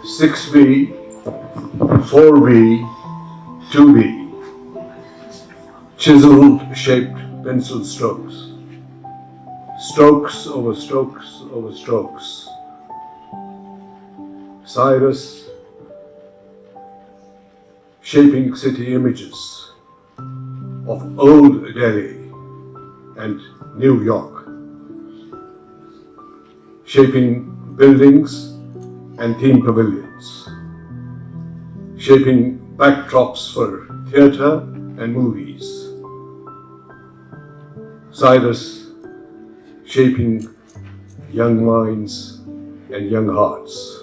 6B, 4B, 2B, chisel-shaped pencil strokes, strokes over strokes over strokes. Cyrus shaping city images of old Delhi and New York, shaping buildings and theme pavilions, shaping backdrops for theatre and movies. Cyrus shaping young minds and young hearts.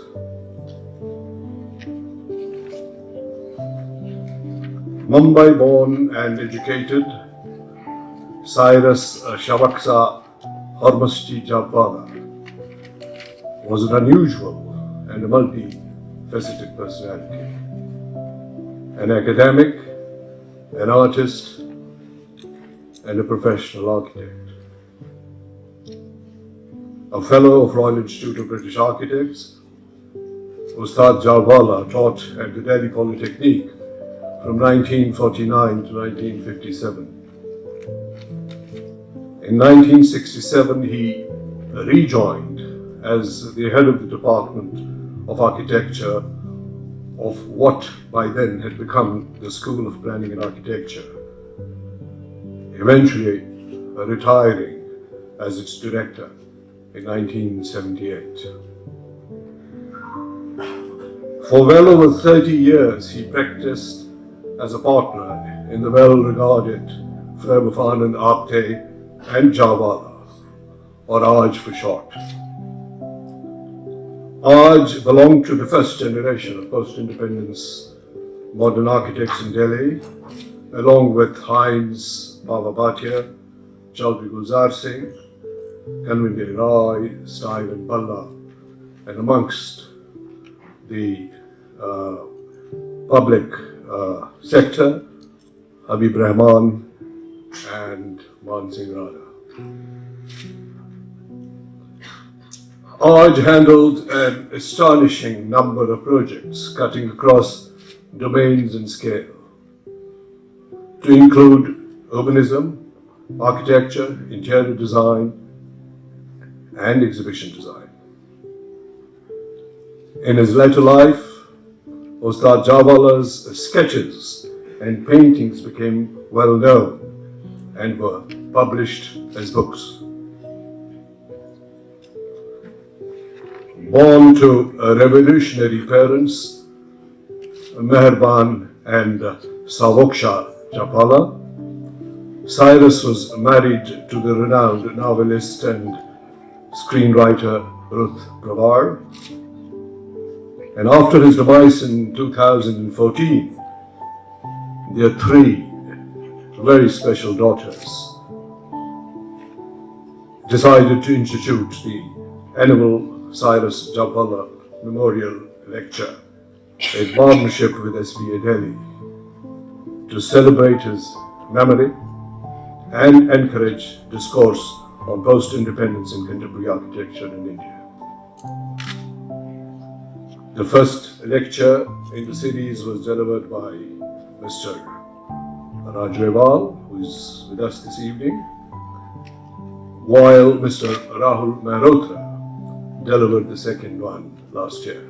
Mumbai born and educated, Cyrus Shavaksa Hormushti Jabwala was an unusual and a multi-faceted personality. An academic, an artist, and a professional architect. A fellow of Royal Institute of British Architects, Ustad Jawala taught at the Delhi Polytechnic from 1949 to 1957. In 1967, he rejoined as the head of the Department of Architecture of what by then had become the School of Planning and Architecture, eventually retiring as its director in 1978. For well over 30 years, he practiced as a partner in the well-regarded firm of Anand Apte and Jawala, or Aj for short. Aj belonged to the first generation of post-independence modern architects in Delhi, along with Hines Bhavabhatia, Chaudhry Gulzar Singh, Kanvinder Rai, Steven Balla, and amongst the public sector, Habib Rahman and Man Singh Rana. Aj handled an astonishing number of projects cutting across domains and scale, to include urbanism, architecture, interior design, and exhibition design. In his later life, Ustad Jawala's sketches and paintings became well known and were published as books. Born to revolutionary parents, Meherban and Savoksha Jawala, Cyrus was married to the renowned novelist and screenwriter Ruth Bravard, and after his demise in 2014, their three very special daughters decided to institute the annual Cyrus Jawala Memorial Lecture in partnership with SBA Delhi to celebrate his memory and encourage discourse on post-independence and contemporary architecture in India. The first lecture in the series was delivered by Mr. Raj Rewal, who is with us this evening, while Mr. Rahul Mehrotra delivered the second one last year.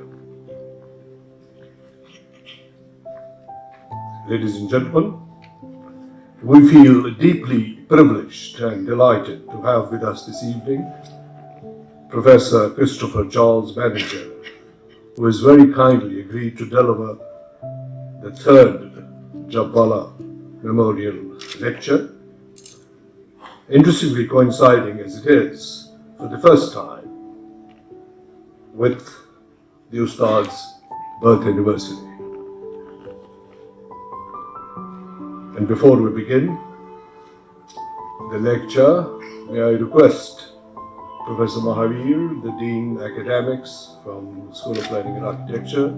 Ladies and gentlemen, we feel deeply privileged and delighted to have with us this evening Professor Christopher Charles Benninger, who has very kindly agreed to deliver the third Jawala Memorial Lecture, interestingly coinciding as it is for the first time with the Ustad's birth anniversary. And before we begin the lecture, may I request Professor Mahavir, the Dean Academics from the School of Planning and Architecture,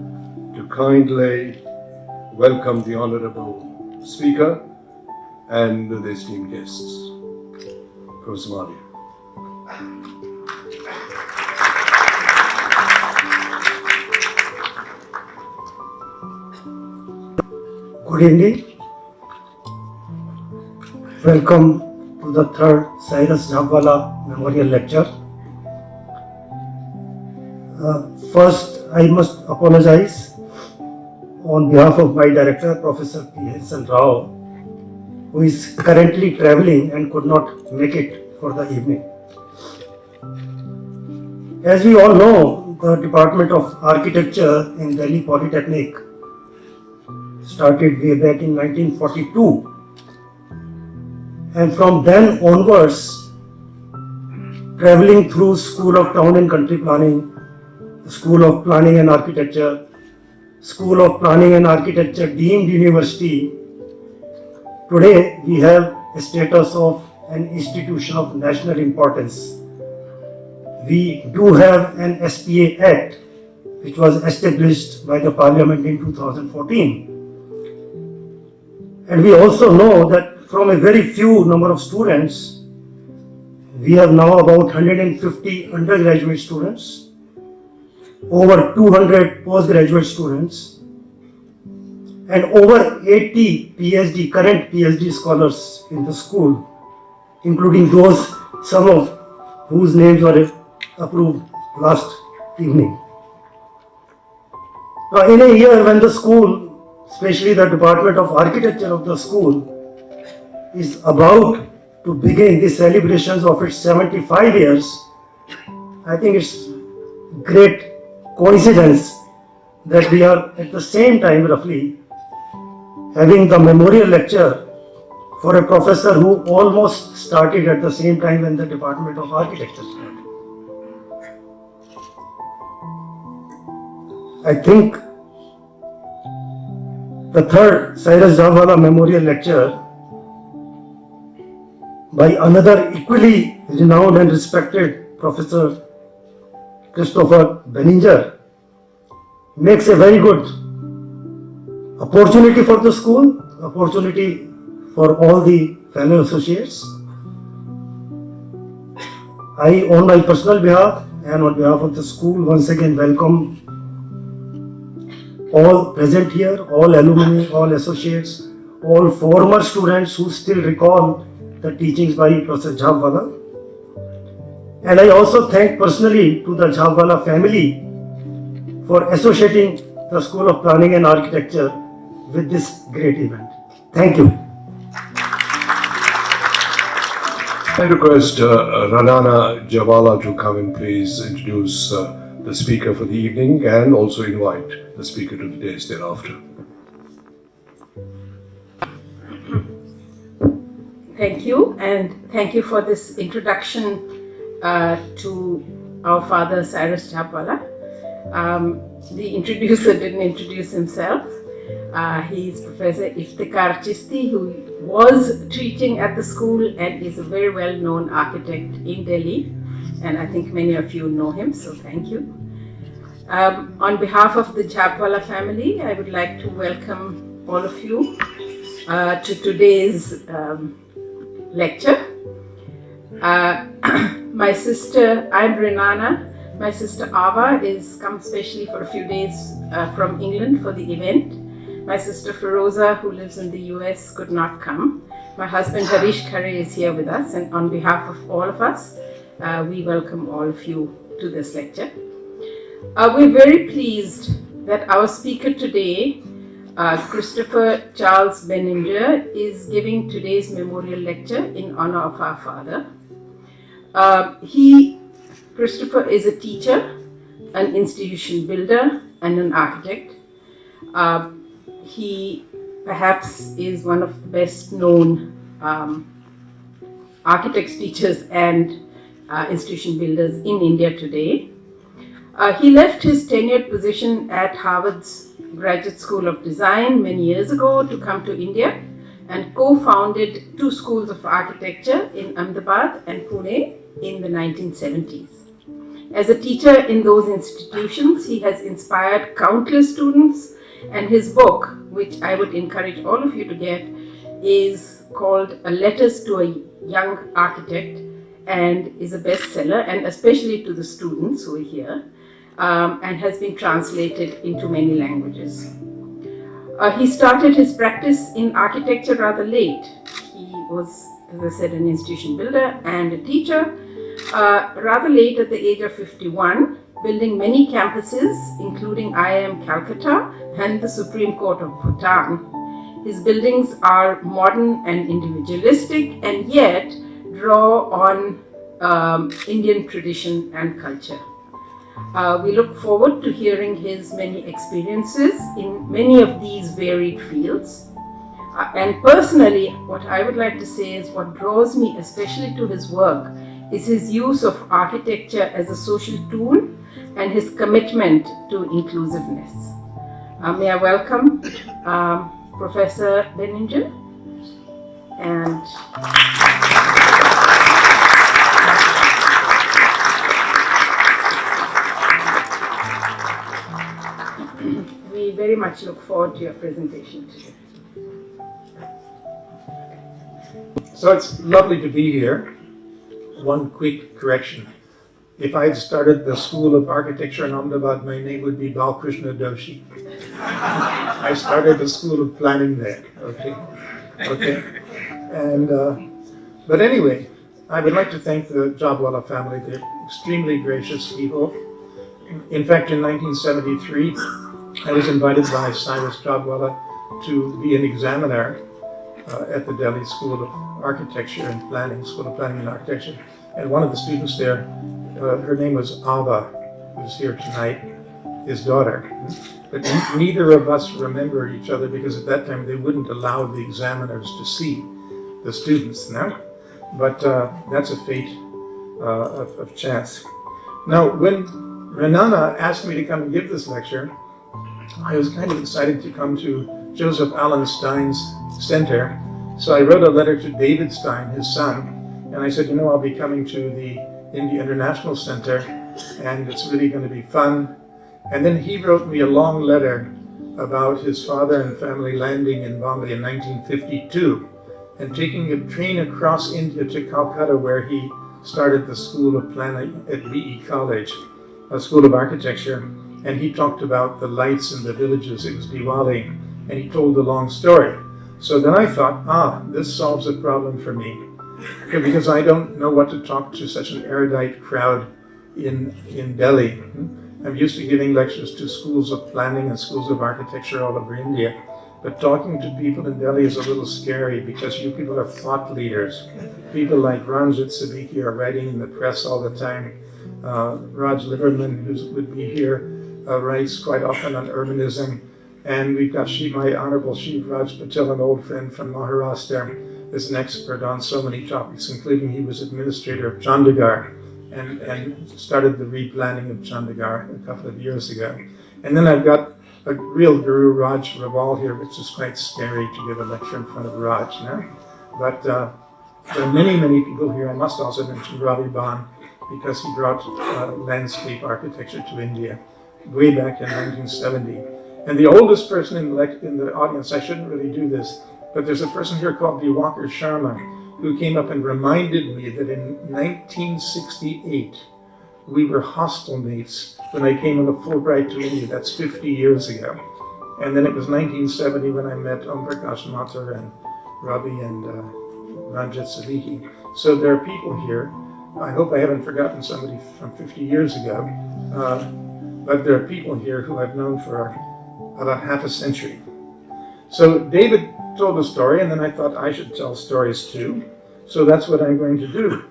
to kindly welcome the Honorable Speaker and the esteemed guests. Professor Mahavir. Good evening. Welcome to the third Cyrus Jhabwala Memorial Lecture. First, I must apologize on behalf of my director, Professor P.S. Rao, who is currently traveling and could not make it for the evening. As we all know, the Department of Architecture in Delhi Polytechnic started way back in 1942, and from then onwards, traveling through School of Town and Country Planning, School of Planning and Architecture, School of Planning and Architecture deemed university, today we have a status of an institution of national importance. We do have an SPA Act which was established by the Parliament in 2014. And we also know that from a very few number of students, we have now about 150 undergraduate students, over 200 postgraduate students, and over 80 PhD, current PhD scholars in the school, including those, some of whose names were approved last evening. Now, in a year when the school, especially the Department of Architecture of the school, is about to begin the celebrations of its 75 years, I think it's great coincidence that we are at the same time roughly having the memorial lecture for a professor who almost started at the same time when the Department of Architecture started. I think the third Cyrus Jhabwala Memorial Lecture by another equally renowned and respected Professor Christopher Benninger makes a very good opportunity for the school, opportunity for all the fellow associates. I, on my personal behalf and on behalf of the school, once again welcome all present here, all alumni, all associates, all former students who still recall the teachings by Professor Jhabwala. And I also thank personally to the Jhabwala family for associating the School of Planning and Architecture with this great event. Thank you. I request Ranana Jhabwala to come and please introduce the speaker for the evening and also invite the speaker to the days thereafter. Thank you, and thank you for this introduction to our father Cyrus Jhabwala. The introducer didn't introduce himself. He is Professor Iftikhar Chisti, who was teaching at the school and is a very well-known architect in Delhi, and I think many of you know him, so thank you. On behalf of the Jhabwala family, I would like to welcome all of you to today's lecture. My sister, I'm Renana. My sister Ava is come specially for a few days from England for the event. My sister Feroza, who lives in the US, could not come. My husband Harish Khare is here with us, and on behalf of all of us, we welcome all of you to this lecture. We're very pleased that our speaker today, Christopher Charles Benninger, is giving today's memorial lecture in honor of our father. Christopher is a teacher, an institution builder, and an architect. He perhaps is one of the best known architects, teachers, and institution builders in India today. He left his tenured position at Harvard's Graduate School of Design many years ago to come to India and co-founded two schools of architecture in Ahmedabad and Pune in the 1970s. As a teacher in those institutions, he has inspired countless students, and his book, which I would encourage all of you to get, is called A Letters to a Young Architect and is a bestseller, and especially to the students who are here, and has been translated into many languages. He started his practice in architecture rather late. He was, as I said, an institution builder and a teacher rather late at the age of 51, building many campuses, including IIM Calcutta and the Supreme Court of Bhutan. His buildings are modern and individualistic, and yet draw on Indian tradition and culture. We look forward to hearing his many experiences in many of these varied fields. And personally, what I would like to say is what draws me especially to his work is his use of architecture as a social tool and his commitment to inclusiveness. May I welcome Professor Benninger, and we very much look forward to your presentation today. So it's lovely to be here. One quick correction. If I had started the School of Architecture in Ahmedabad, my name would be Balkrishna Doshi. I started the School of Planning there. Okay. And but anyway, I would like to thank the Jadwala family. They're extremely gracious people. In fact, in 1973, I was invited by Cyrus Jadwala to be an examiner at the Delhi School of Architecture and Planning, School of Planning and Architecture. And one of the students there, her name was Ava, who's here tonight, his daughter. But neither of us remembered each other because at that time they wouldn't allow the examiners to see the students, no? But that's a fate of chance. Now, when Renana asked me to come and give this lecture, I was kind of excited to come to Joseph Allen Stein's center. So I wrote a letter to David Stein, his son, and I said, you know, I'll be coming to the India International Center, and it's really going to be fun. And then he wrote me a long letter about his father and family landing in Bombay in 1952 and taking a train across India to Calcutta, where he started the School of Planning at BE College, a School of Architecture. And he talked about the lights in the villages. It was Diwali, and he told the long story. So then I thought, this solves a problem for me, because I don't know what to talk to such an erudite crowd in Delhi. I'm used to giving lectures to schools of planning and schools of architecture all over India, but talking to people in Delhi is a little scary because you people are thought leaders. People like Ranjit Siddiqui are writing in the press all the time. Raj Lieberman, who would be here, writes quite often on urbanism. And we've got my Honorable Shiv Raj Patel, an old friend from Maharashtra, is an expert on so many topics, including he was administrator of Chandigarh and started the replanning of Chandigarh a couple of years ago. And then I've got a real guru, Raj Raval, here, which is quite scary to give a lecture in front of Raj now. But there are many, many people here. I must also mention Ravi Ban, because he brought landscape architecture to India way back in 1970. And the oldest person in the audience, I shouldn't really do this, but there's a person here called Diwakar Sharma, who came up and reminded me that in 1968, we were hostel mates when I came on a Fulbright to India. That's 50 years ago. And then it was 1970 when I met Om Prakash Mathur and Ravi and Ranjit Siddiqui. So there are people here. I hope I haven't forgotten somebody from 50 years ago. But there are people here who I've known for about half a century. So David told a story, and then I thought I should tell stories too. So that's what I'm going to do.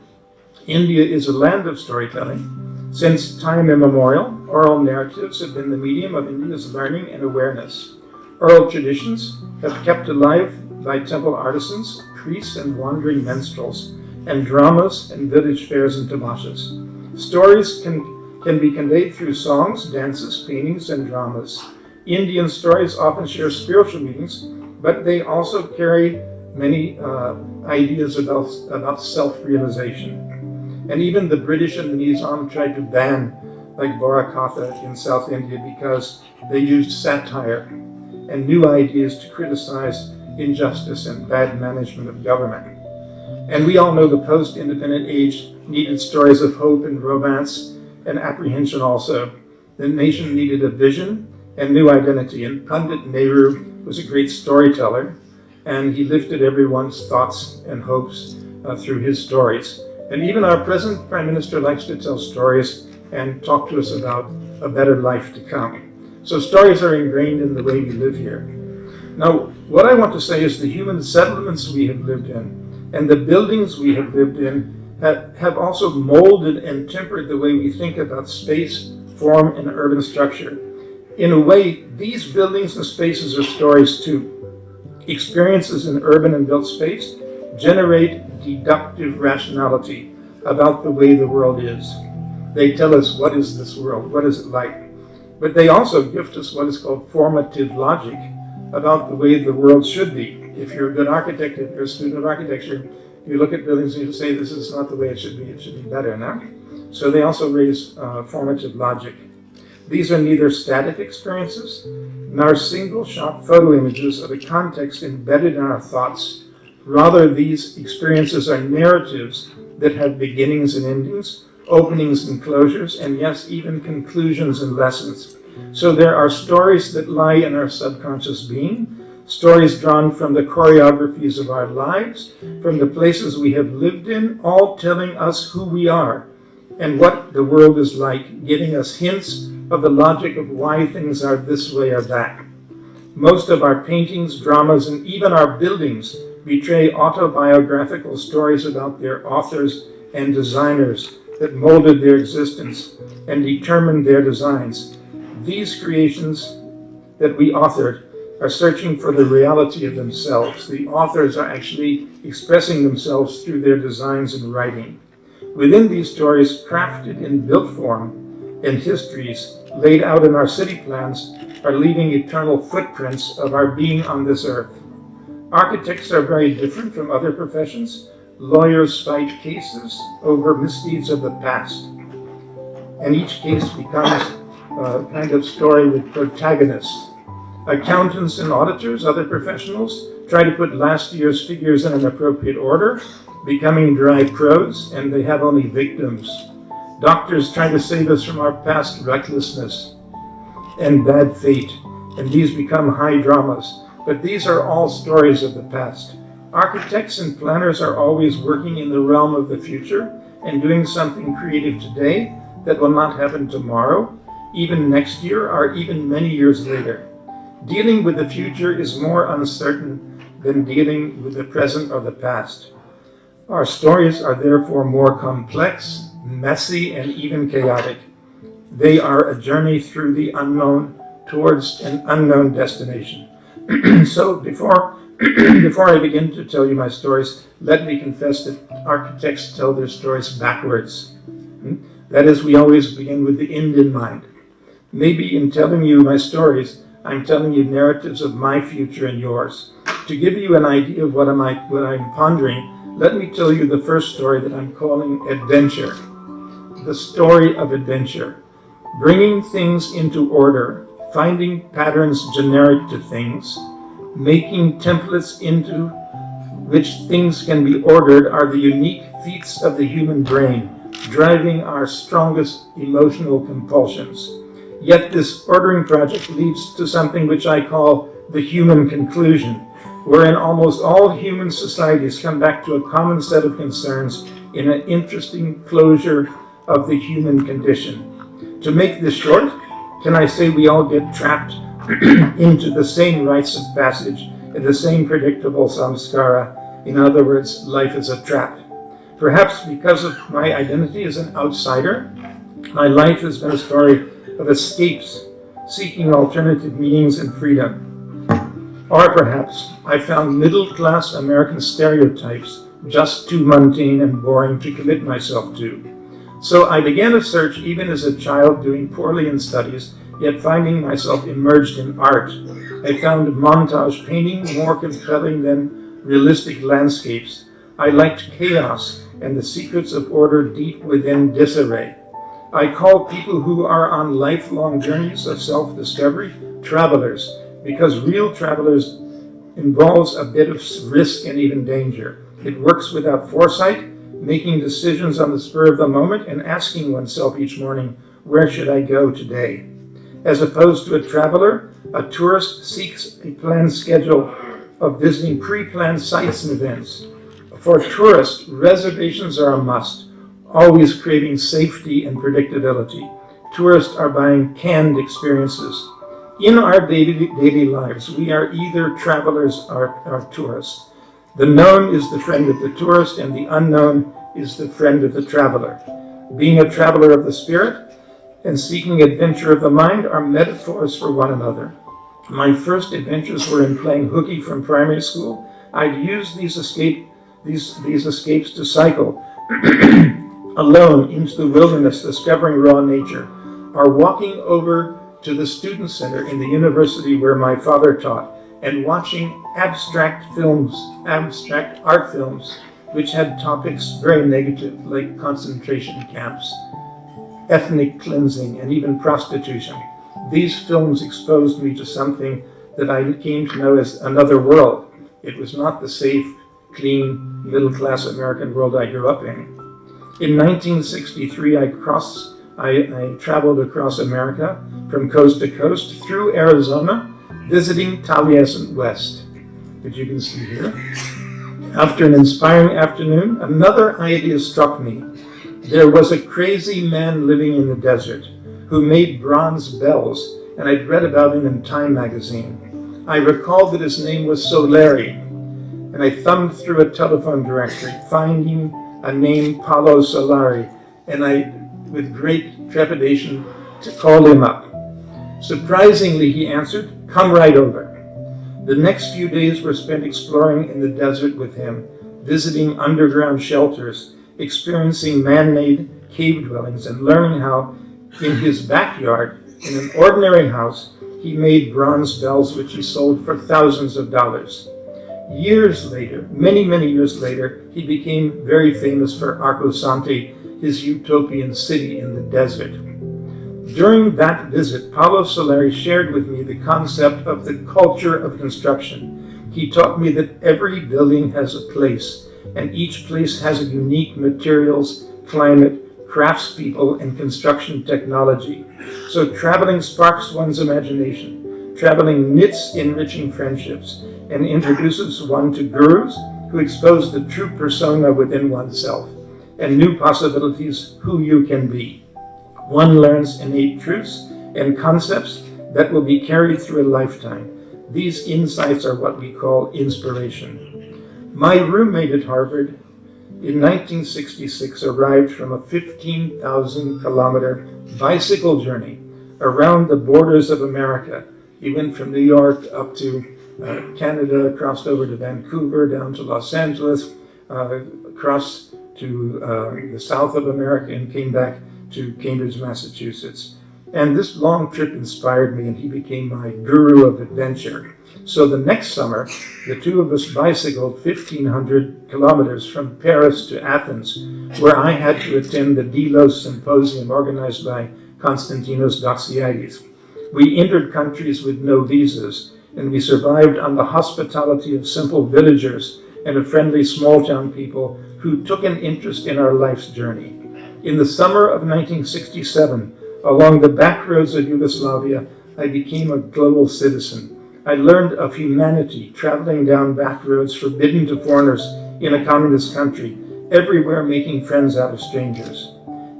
India is a land of storytelling. Since time immemorial, oral narratives have been the medium of India's learning and awareness. Oral traditions have kept alive by temple artisans, priests and wandering minstrels, and dramas and village fairs and tamashas. Stories can be conveyed through songs, dances, paintings, and dramas. Indian stories often share spiritual meanings, but they also carry many ideas about self-realization. And even the British and the Nizam tried to ban like Borakatha in South India because they used satire and new ideas to criticize injustice and bad management of government. And we all know the post-independent age needed stories of hope and romance and apprehension also. The nation needed a vision and new identity, and Pandit Nehru was a great storyteller, and he lifted everyone's thoughts and hopes through his stories. And even our present Prime Minister likes to tell stories and talk to us about a better life to come. So stories are ingrained in the way we live here. Now, what I want to say is the human settlements we have lived in and the buildings we have lived in have also molded and tempered the way we think about space, form, and urban structure. In a way, these buildings and spaces are stories too. Experiences in urban and built space generate deductive rationality about the way the world is. They tell us, what is this world? What is it like? But they also gift us what is called formative logic about the way the world should be. If you're a good architect, if you're a student of architecture, you look at buildings and you say, this is not the way it should be better now. So they also raise formative logic. These are neither static experiences nor single-shot photo images of a context embedded in our thoughts. Rather, these experiences are narratives that have beginnings and endings, openings and closures, and yes, even conclusions and lessons. So there are stories that lie in our subconscious being, stories drawn from the choreographies of our lives, from the places we have lived in, all telling us who we are and what the world is like, giving us hints of the logic of why things are this way or that. Most of our paintings, dramas, and even our buildings betray autobiographical stories about their authors and designers that molded their existence and determined their designs. These creations that we authored are searching for the reality of themselves. The authors are actually expressing themselves through their designs and writing. Within these stories, crafted in built form, and histories laid out in our city plans are leaving eternal footprints of our being on this earth. Architects are very different from other professions. Lawyers fight cases over misdeeds of the past, and each case becomes a kind of story with protagonists. Accountants and auditors, other professionals, try to put last year's figures in an appropriate order, becoming dry prose, and they have only victims. Doctors try to save us from our past recklessness and bad fate, and these become high dramas. But these are all stories of the past. Architects and planners are always working in the realm of the future and doing something creative today that will not happen tomorrow, even next year, or even many years later. Dealing with the future is more uncertain than dealing with the present or the past. Our stories are therefore more complex, messy, and even chaotic. They are a journey through the unknown towards an unknown destination. So before I begin to tell you my stories, let me confess that architects tell their stories backwards. That is, we always begin with the end in mind. Maybe in telling you my stories, I'm telling you narratives of my future and yours. To give you an idea of what I'm pondering, let me tell you the first story that I'm calling Adventure. The story of adventure. Bringing things into order, finding patterns generic to things, making templates into which things can be ordered are the unique feats of the human brain, driving our strongest emotional compulsions. Yet this ordering project leads to something which I call the human conclusion, wherein almost all human societies come back to a common set of concerns in an interesting closure of the human condition. To make this short, can I say we all get trapped into the same rites of passage and the same predictable samskara? In other words, life is a trap. Perhaps because of my identity as an outsider, my life has been a story of escapes, seeking alternative meanings and freedom. Or perhaps I found middle-class American stereotypes just too mundane and boring to commit myself to. So I began a search even as a child, doing poorly in studies, yet finding myself immersed in art. I found montage painting more compelling than realistic landscapes. I liked chaos and the secrets of order deep within disarray. I call people who are on lifelong journeys of self-discovery travelers, because real travelers involves a bit of risk and even danger. It works without foresight, making decisions on the spur of the moment and asking oneself each morning, where should I go today? As opposed to a traveler, a tourist seeks a planned schedule of visiting pre-planned sites and events. For tourists, reservations are a must, always craving safety and predictability. Tourists are buying canned experiences. In our daily lives, we are either travelers or tourists. The known is the friend of the tourist, and the unknown is the friend of the traveler. Being a traveler of the spirit and seeking adventure of the mind are metaphors for one another. My first adventures were in playing hooky from primary school. I'd use these escapes to cycle alone into the wilderness, discovering raw nature, or walking over to the student center in the university where my father taught, and watching abstract art films, which had topics very negative, like concentration camps, ethnic cleansing, and even prostitution. These films exposed me to something that I came to know as another world. It was not the safe, clean, middle-class American world I grew up in. In 1963, I traveled across America from coast to coast through Arizona, visiting Taliesin West, which you can see here. After an inspiring afternoon, another idea struck me. There was a crazy man living in the desert who made bronze bells, and I'd read about him in Time magazine. I recalled that his name was Solari, and I thumbed through a telephone directory, finding a name, Paolo Solari, and I, with great trepidation, called him up. Surprisingly, he answered, "Come right over." The next few days were spent exploring in the desert with him, visiting underground shelters, experiencing man-made cave dwellings, and learning how, in his backyard, in an ordinary house, he made bronze bells which he sold for thousands of dollars. Years later, many years later, he became very famous for Arcosanti, his utopian city in the desert. During that visit, Paolo Solari shared with me the concept of the culture of construction. He taught me that every building has a place, and each place has a unique materials, climate, craftspeople, and construction technology. So traveling sparks one's imagination. Traveling knits enriching friendships and introduces one to gurus who expose the true persona within oneself and new possibilities who you can be. One learns innate truths and concepts that will be carried through a lifetime. These insights are what we call inspiration. My roommate at Harvard in 1966 arrived from a 15,000-kilometer bicycle journey around the borders of America. He went from New York up to Canada, crossed over to Vancouver, down to Los Angeles, across to the south of America, and came back to Cambridge, Massachusetts. And this long trip inspired me, and he became my guru of adventure. So the next summer, the two of us bicycled 1,500 kilometers from Paris to Athens, where I had to attend the Delos Symposium organized by Konstantinos Doxiadis. We entered countries with no visas, and we survived on the hospitality of simple villagers and of friendly small-town people who took an interest in our life's journey. In the summer of 1967, along the back roads of Yugoslavia, I became a global citizen. I learned of humanity traveling down back roads forbidden to foreigners in a communist country, everywhere making friends out of strangers.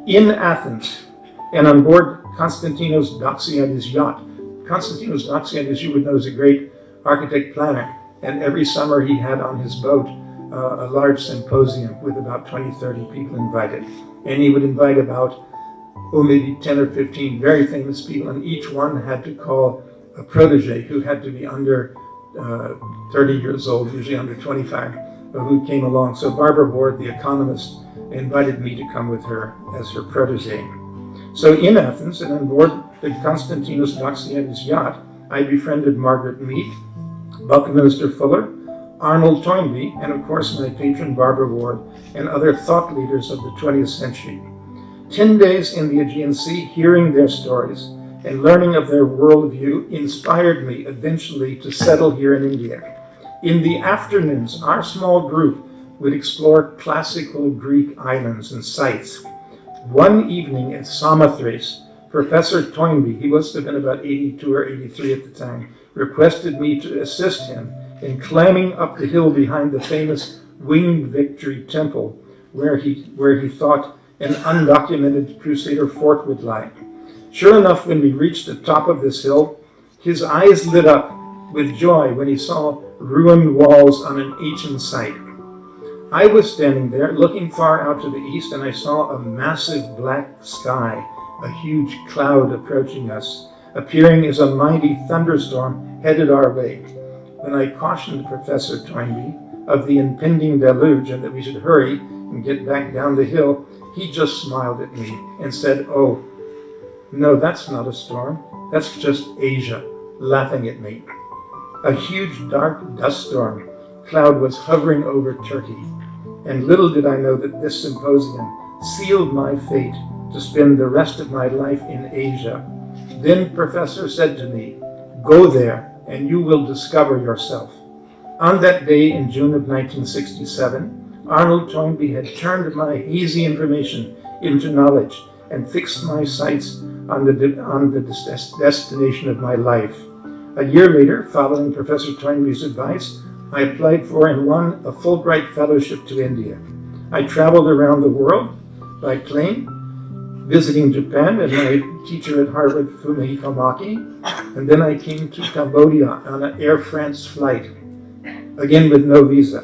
In Athens, and on board Konstantinos Doxiadis' yacht. Konstantinos Doxiadis, you would know, is a great architect planner, and every summer he had on his boat a large symposium with about 20, 30 people invited. And he would invite about, maybe 10 or 15 very famous people, and each one had to call a protege who had to be under 30 years old, usually under 25, who came along. So Barbara Ward, the economist, invited me to come with her as her protege. So in Athens and on board the Konstantinos Doxiadis' yacht, I befriended Margaret Mead, Buckminster Fuller, Arnold Toynbee, and of course my patron Barbara Ward, and other thought leaders of the 20th century. 10 days in the Aegean Sea, hearing their stories and learning of their worldview inspired me eventually to settle here in India. In the afternoons, our small group would explore classical Greek islands and sites. One evening at Samothrace, Professor Toynbee, he must have been about 82 or 83 at the time, requested me to assist him in climbing up the hill behind the famous Winged Victory Temple, where he thought an undocumented Crusader fort would lie. Sure enough, when we reached the top of this hill, his eyes lit up with joy when he saw ruined walls on an ancient site. I was standing there looking far out to the east, and I saw a massive black sky, a huge cloud approaching us, appearing as a mighty thunderstorm headed our way. When I cautioned Professor Toynbee of the impending deluge and that we should hurry and get back down the hill, he just smiled at me and said, "Oh, no, that's not a storm. That's just Asia," laughing at me. A huge dark dust storm cloud was hovering over Turkey, and little did I know that this symposium sealed my fate to spend the rest of my life in Asia. Then Professor said to me, "Go there and you will discover yourself." On that day in June of 1967, Arnold Toynbee had turned my hazy information into knowledge and fixed my sights on the destination of my life. A year later, following Professor Toynbee's advice, I applied for and won a Fulbright fellowship to India. I traveled around the world by plane, visiting Japan and my teacher at Harvard, Fumihiko Maki, and then I came to Cambodia on an Air France flight, again with no visa.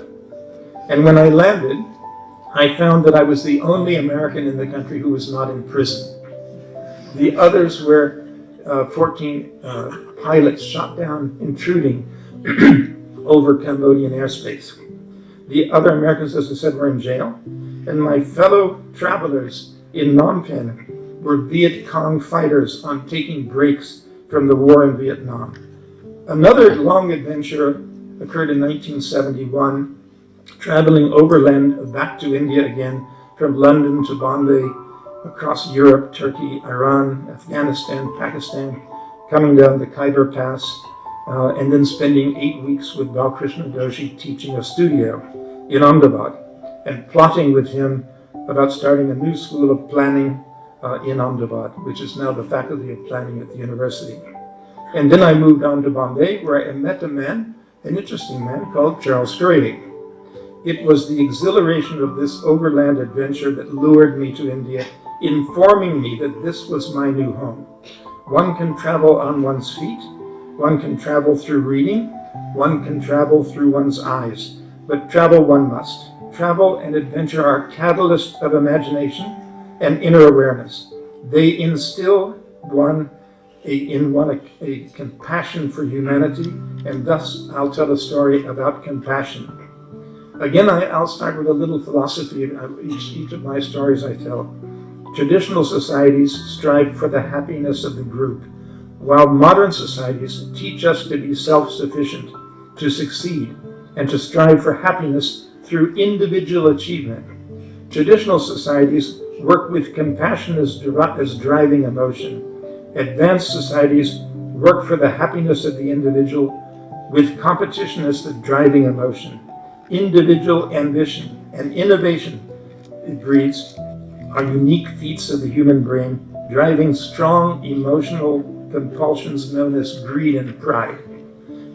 And when I landed, I found that I was the only American in the country who was not in prison. The others were 14 pilots shot down intruding over Cambodian airspace. The other Americans, as I said, were in jail, and my fellow travelers in Phnom Penh were Viet Cong fighters on taking breaks from the war in Vietnam. Another long adventure occurred in 1971, traveling overland back to India again, from London to Bombay, across Europe, Turkey, Iran, Afghanistan, Pakistan, coming down the Khyber Pass, and then spending 8 weeks with Balkrishna Doshi teaching a studio in Ahmedabad, and plotting with him about starting a new school of planning in Ahmedabad, which is now the Faculty of Planning at the university. And then I moved on to Bombay, where I met a man, an interesting man called Charles Grady. It was the exhilaration of this overland adventure that lured me to India, informing me that this was my new home. One can travel on one's feet, one can travel through reading, one can travel through one's eyes, but travel one must. Travel and adventure are catalysts of imagination and inner awareness. They instill in one a compassion for humanity, and thus I'll tell a story about compassion. Again, I'll start with a little philosophy of each of my stories I tell. Traditional societies strive for the happiness of the group, while modern societies teach us to be self-sufficient, to succeed, and to strive for happiness through individual achievement. Traditional societies work with compassion as driving emotion. Advanced societies work for the happiness of the individual with competition as the driving emotion. Individual ambition and innovation, it reads, are unique feats of the human brain, driving strong emotional compulsions known as greed and pride.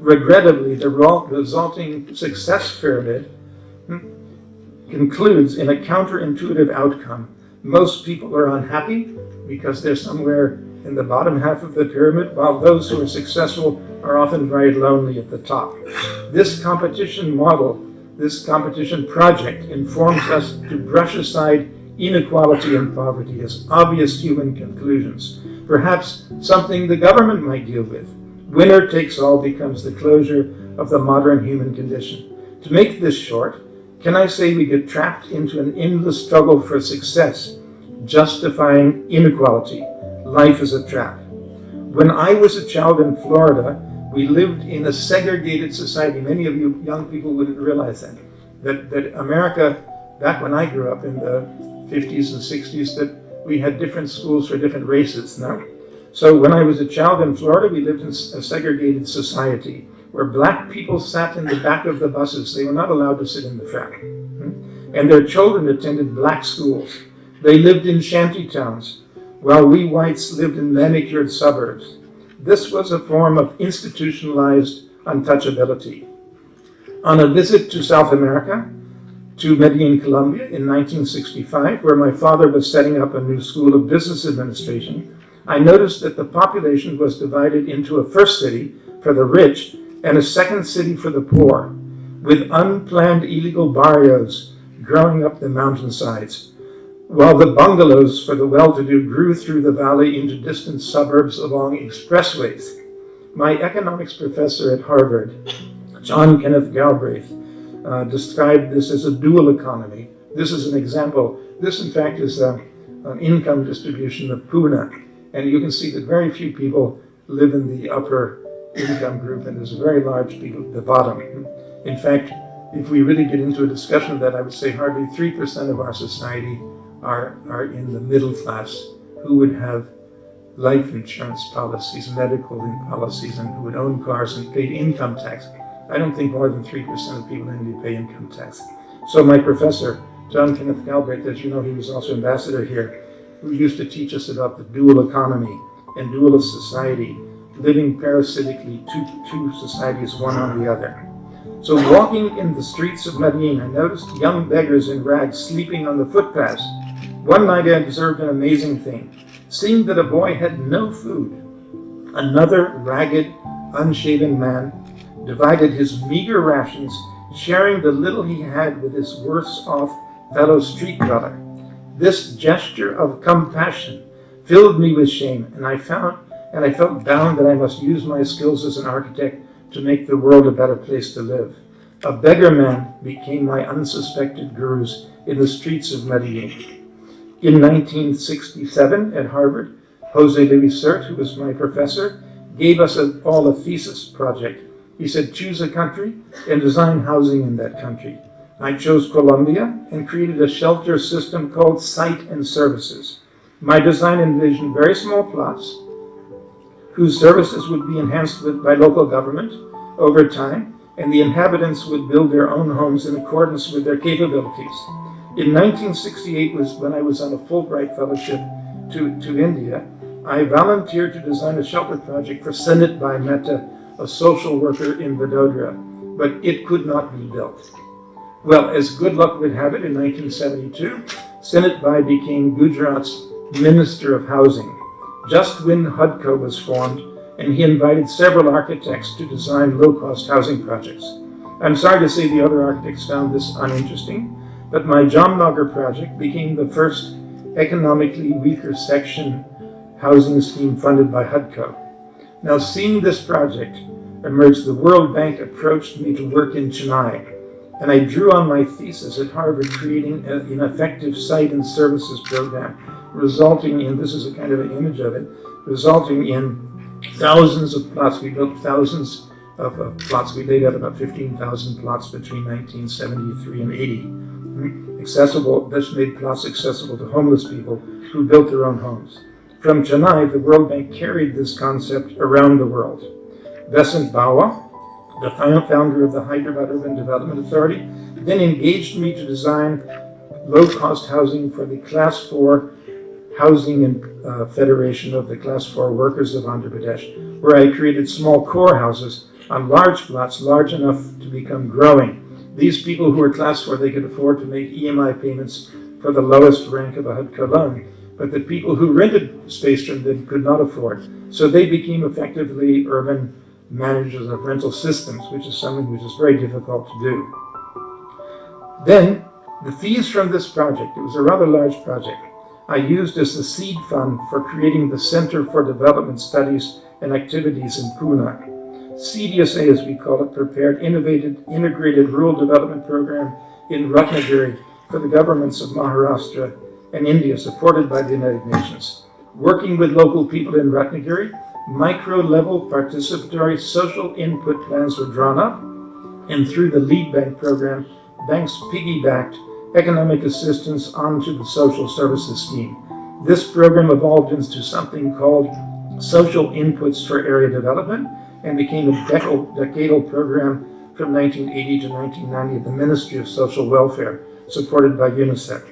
Regrettably, the resulting success pyramid concludes in a counterintuitive outcome. Most people are unhappy because they're somewhere in the bottom half of the pyramid, while those who are successful are often very lonely at the top. This competition model, this competition project, informs us to brush aside inequality and poverty as obvious human conclusions, perhaps something the government might deal with. Winner takes all becomes the closure of the modern human condition. To make this short, can I say we get trapped into an endless struggle for success, justifying inequality? Life is a trap. When I was a child in Florida, we lived in a segregated society. Many of you young people wouldn't realize that America, back when I grew up in the 50s and 60s, that we had different schools for different races. No? So when I was a child in Florida, we lived in a segregated society where black people sat in the back of the buses. They were not allowed to sit in the front. And their children attended black schools. They lived in shanty towns while we whites lived in manicured suburbs. This was a form of institutionalized untouchability. On a visit to South America, to Medellin, Colombia in 1965, where my father was setting up a new school of business administration, I noticed that the population was divided into a first city for the rich and a second city for the poor, with unplanned illegal barrios growing up the mountainsides, while the bungalows for the well-to-do grew through the valley into distant suburbs along expressways. My economics professor at Harvard, John Kenneth Galbraith, described this as a dual economy. This is an example. This, in fact, is an income distribution of Pune. And you can see that very few people live in the upper income group, and there's a very large people at the bottom. In fact, if we really get into a discussion of that, I would say hardly 3% of our society are in the middle class, who would have life insurance policies, medical policies, and who would own cars and paid income tax. I don't think more than 3% of people in India pay income tax. So my professor, John Kenneth Galbraith, as you know, he was also ambassador here, who used to teach us about the dual economy and dualist society, living parasitically, two societies, one on the other. So walking in the streets of Medellin, I noticed young beggars in rags sleeping on the footpaths. One night I observed an amazing thing. Seeing that a boy had no food, another ragged, unshaven man divided his meager rations, sharing the little he had with his worse-off fellow street dweller. This gesture of compassion filled me with shame, and I felt bound that I must use my skills as an architect to make the world a better place to live. A beggar man became my unsuspected gurus in the streets of Medellin. In 1967 at Harvard, Jose Luis Sert, who was my professor, gave us all a thesis project. He said, choose a country and design housing in that country. I chose Colombia and created a shelter system called Site and Services. My design envisioned very small plots whose services would be enhanced by local government over time, and the inhabitants would build their own homes in accordance with their capabilities. In 1968 was when I was on a Fulbright fellowship to India. I volunteered to design a shelter project for Senate by Mehta, a social worker in Vadodara, but it could not be built. Well, as good luck would have it, in 1972, Senate Bai became Gujarat's Minister of Housing, just when HUDCO was formed, and he invited several architects to design low-cost housing projects. I'm sorry to say the other architects found this uninteresting, but my Jamnagar project became the first economically weaker section housing scheme funded by HUDCO. Now, seeing this project emerge, the World Bank approached me to work in Chennai, and I drew on my thesis at Harvard, creating an effective site and services program, resulting in, this is a kind of an image of it, resulting in thousands of plots. We built thousands of plots. We laid out about 15,000 plots between 1973 and 80. Accessible, this made plots accessible to homeless people who built their own homes. From Chennai, the World Bank carried this concept around the world. Vasant Bawa, the founder of the Hyderabad Urban Development Authority, then engaged me to design low-cost housing for the Class 4 Housing and Federation of the Class 4 Workers of Andhra Pradesh, where I created small core houses on large plots, large enough to become growing. These people who were Class 4, they could afford to make EMI payments for the lowest rank of a HUDCO loan, but the people who rented space from them could not afford. So they became effectively urban managers of rental systems, which is something which is very difficult to do. Then, the fees from this project, it was a rather large project, I used as the seed fund for creating the Center for Development Studies and Activities in Pune. CDSA, as we call it, prepared integrated rural development program in Ratnagiri for the governments of Maharashtra and India, supported by the United Nations. Working with local people in Ratnagiri, micro-level participatory social input plans were drawn up, and through the Lead Bank program, banks piggybacked economic assistance onto the social services scheme. This program evolved into something called Social Inputs for Area Development and became a decadal program from 1980 to 1990 at the Ministry of Social Welfare, supported by UNICEF.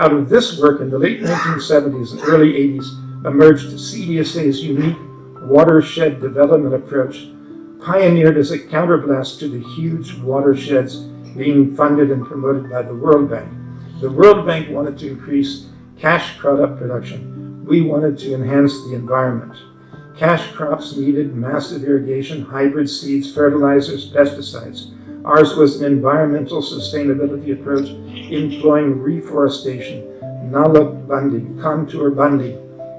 Out of this work in the late 1970s and early 80s emerged CDSA's unique watershed development approach, pioneered as a counterblast to the huge watersheds being funded and promoted by the World Bank. The World Bank wanted to increase cash crop production. We wanted to enhance the environment. Cash crops needed massive irrigation, hybrid seeds, fertilizers, pesticides. Ours was an environmental sustainability approach employing reforestation, nullah bunding, contour bunding,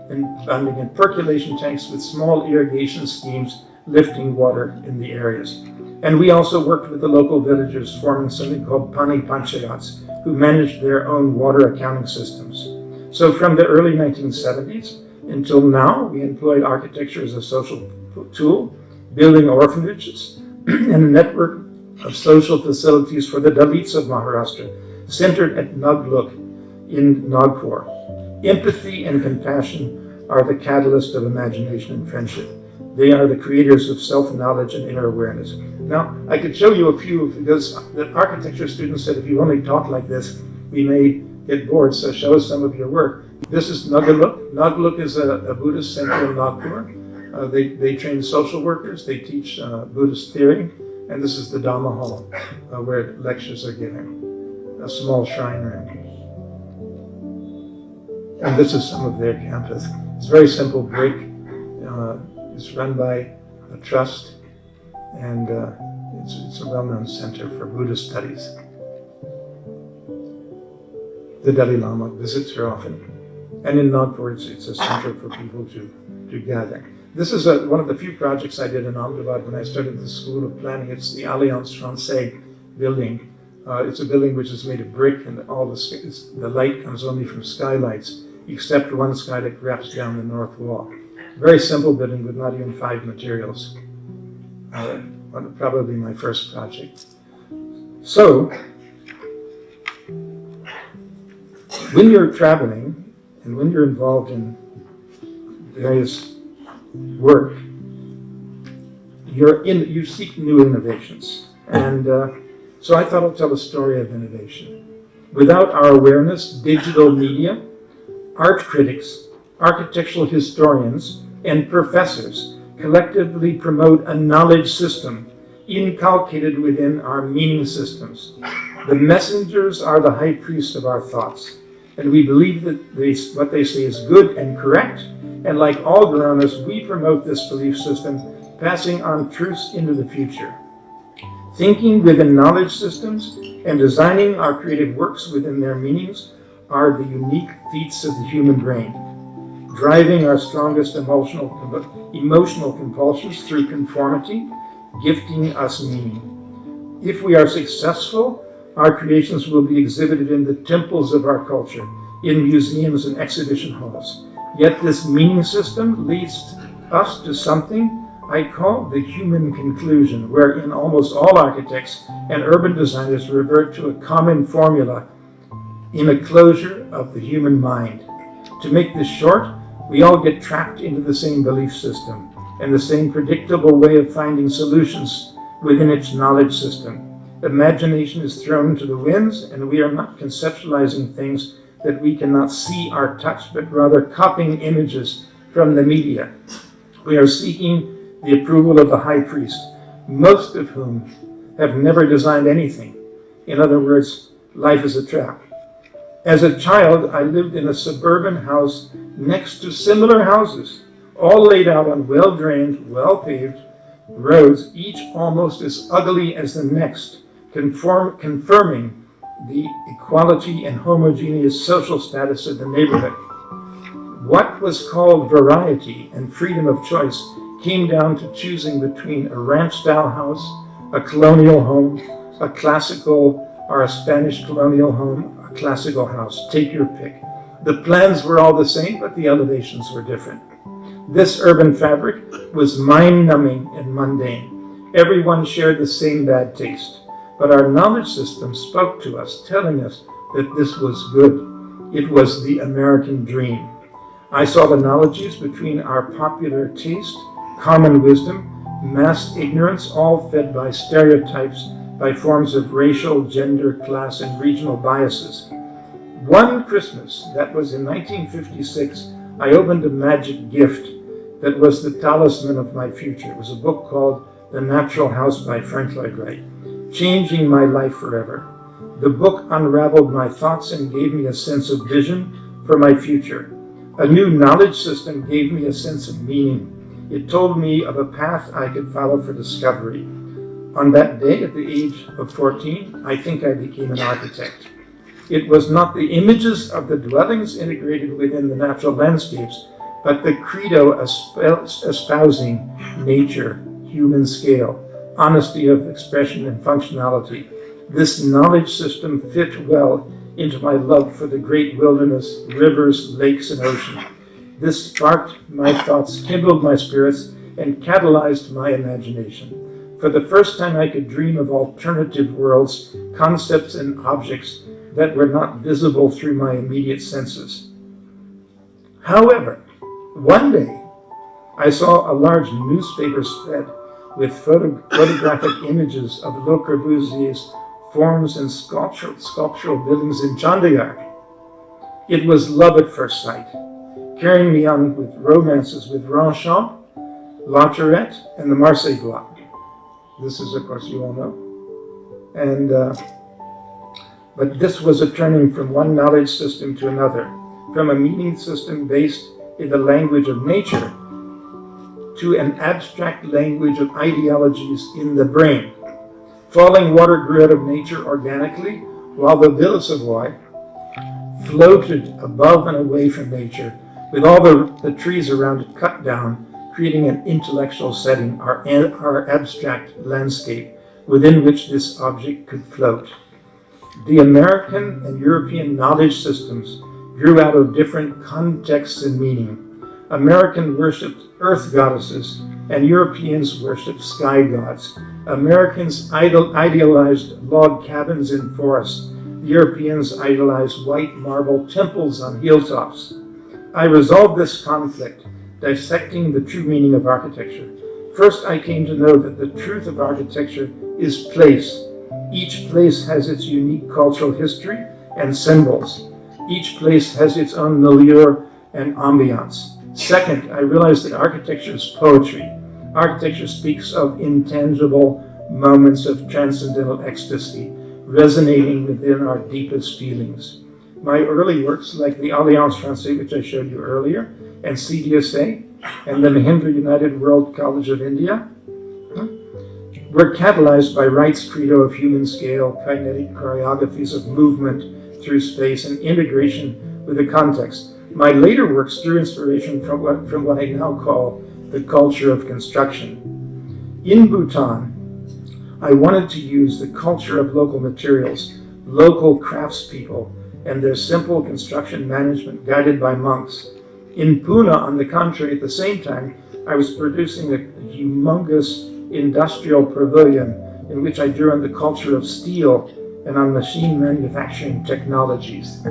and percolation tanks with small irrigation schemes lifting water in the areas. And we also worked with the local villagers, forming something called Pani Panchayats, who managed their own water accounting systems. So from the early 1970s until now, we employed architecture as a social tool, building orphanages and a network of social facilities for the Dalits of Maharashtra, centered at Nagluk in Nagpur. Empathy and compassion are the catalyst of imagination and friendship. They are the creators of self-knowledge and inner awareness. Now, I could show you a few, because the architecture students said if you only talk like this, we may get bored, so show us some of your work. This is Nagluk. Nagluk is a Buddhist center in Nagpur. They train social workers, they teach Buddhist theory, and this is the Dhamma hall, where lectures are given, a small shrine room. And this is some of their campus. It's a very simple brick. It's run by a trust, and it's a well-known center for Buddhist studies. The Dalai Lama visits here often. And in Nagpur, it's a center for people to gather. This is one of the few projects I did in Ahmedabad when I started the School of Planning. It's the Alliance Francaise building. It's a building which is made of brick, and all the light comes only from skylights, except one skylight wraps down the north wall. Very simple building with not even 5 materials. Probably my first project. So, when you're traveling and when you're involved in various work, you seek new innovations. And so I thought I'd tell a story of innovation. Without our awareness, digital media, art critics, architectural historians, and professors collectively promote a knowledge system inculcated within our meaning systems. The messengers are the high priests of our thoughts, and we believe that what they say is good and correct, and like all Guranas, we promote this belief system, passing on truths into the future. Thinking within knowledge systems and designing our creative works within their meanings are the unique feats of the human brain, driving our strongest emotional compulsions through conformity, gifting us meaning. If we are successful, our creations will be exhibited in the temples of our culture, in museums and exhibition halls. Yet this meaning system leads us to something I call the human conclusion, wherein almost all architects and urban designers revert to a common formula in a closure of the human mind. To make this short, we all get trapped into the same belief system and the same predictable way of finding solutions within its knowledge system. Imagination is thrown to the winds, and we are not conceptualizing things that we cannot see or touch, but rather copying images from the media. We are seeking the approval of the high priest, most of whom have never designed anything. In other words, life is a trap. As a child, I lived in a suburban house next to similar houses, all laid out on well-drained, well-paved roads, each almost as ugly as the next, confirming the equality and homogeneous social status of the neighborhood. What was called variety and freedom of choice came down to choosing between a ranch-style house, a colonial home, a classical or a Spanish colonial home, a classical house. Take your pick. The plans were all the same, but the elevations were different. This urban fabric was mind-numbing and mundane. Everyone shared the same bad taste. But our knowledge system spoke to us, telling us that this was good. It was the American dream. I saw the analogies between our popular taste, common wisdom, mass ignorance, all fed by stereotypes, by forms of racial, gender, class, and regional biases. One Christmas, that was in 1956, I opened a magic gift that was the talisman of my future. It was a book called The Natural House by Frank Lloyd Wright, changing my life forever. The book unraveled my thoughts and gave me a sense of vision for my future. A new knowledge system gave me a sense of meaning. It told me of a path I could follow for discovery. On that day, at the age of 14, I think I became an architect. It was not the images of the dwellings integrated within the natural landscapes, but the credo espousing nature, human scale, honesty of expression and functionality. This knowledge system fit well into my love for the great wilderness, rivers, lakes, and ocean. This sparked my thoughts, kindled my spirits, and catalyzed my imagination. For the first time, I could dream of alternative worlds, concepts, and objects that were not visible through my immediate senses. However, one day, I saw a large newspaper spread with photographic images of Le Corbusier's forms and sculptural buildings in Chandigarh. It was love at first sight, carrying me on with romances with Ronchamp, La Tourette, and the Marseille block. This is, of course, you all know. But this was a turning from one knowledge system to another, from a meaning system based in the language of nature to an abstract language of ideologies in the brain. Falling water grew out of nature organically, while the Ville Savoye floated above and away from nature, with all the trees around it cut down, creating an intellectual setting, our abstract landscape, within which this object could float. The American and European knowledge systems grew out of different contexts and meaning. American worshipped earth goddesses, and Europeans worshipped sky gods. Americans idealized log cabins in forests. Europeans idolized white marble temples on hilltops. I resolved this conflict, dissecting the true meaning of architecture. First, I came to know that the truth of architecture is place. Each place has its unique cultural history and symbols. Each place has its own milieu and ambiance. Second, I realized that architecture is poetry. Architecture speaks of intangible moments of transcendental ecstasy, resonating within our deepest feelings. My early works, like the Alliance Française, which I showed you earlier, and CDSA, and the Mahindra United World College of India, were catalyzed by Wright's credo of human scale, kinetic choreographies of movement through space, and integration with the context. My later works drew inspiration from what I now call the culture of construction. In Bhutan, I wanted to use the culture of local materials, local craftspeople, and their simple construction management guided by monks. In Pune, on the contrary, at the same time, I was producing a humongous industrial pavilion in which I drew on the culture of steel and on machine manufacturing technologies.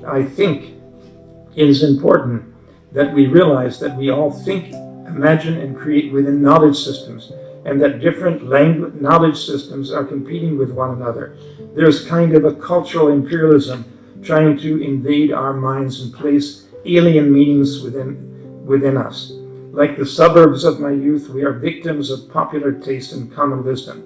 I think it is important that we realize that we all think, imagine, and create within knowledge systems, and that different knowledge systems are competing with one another. There's kind of a cultural imperialism trying to invade our minds and place alien meanings within us. Like the suburbs of my youth, we are victims of popular taste and common wisdom.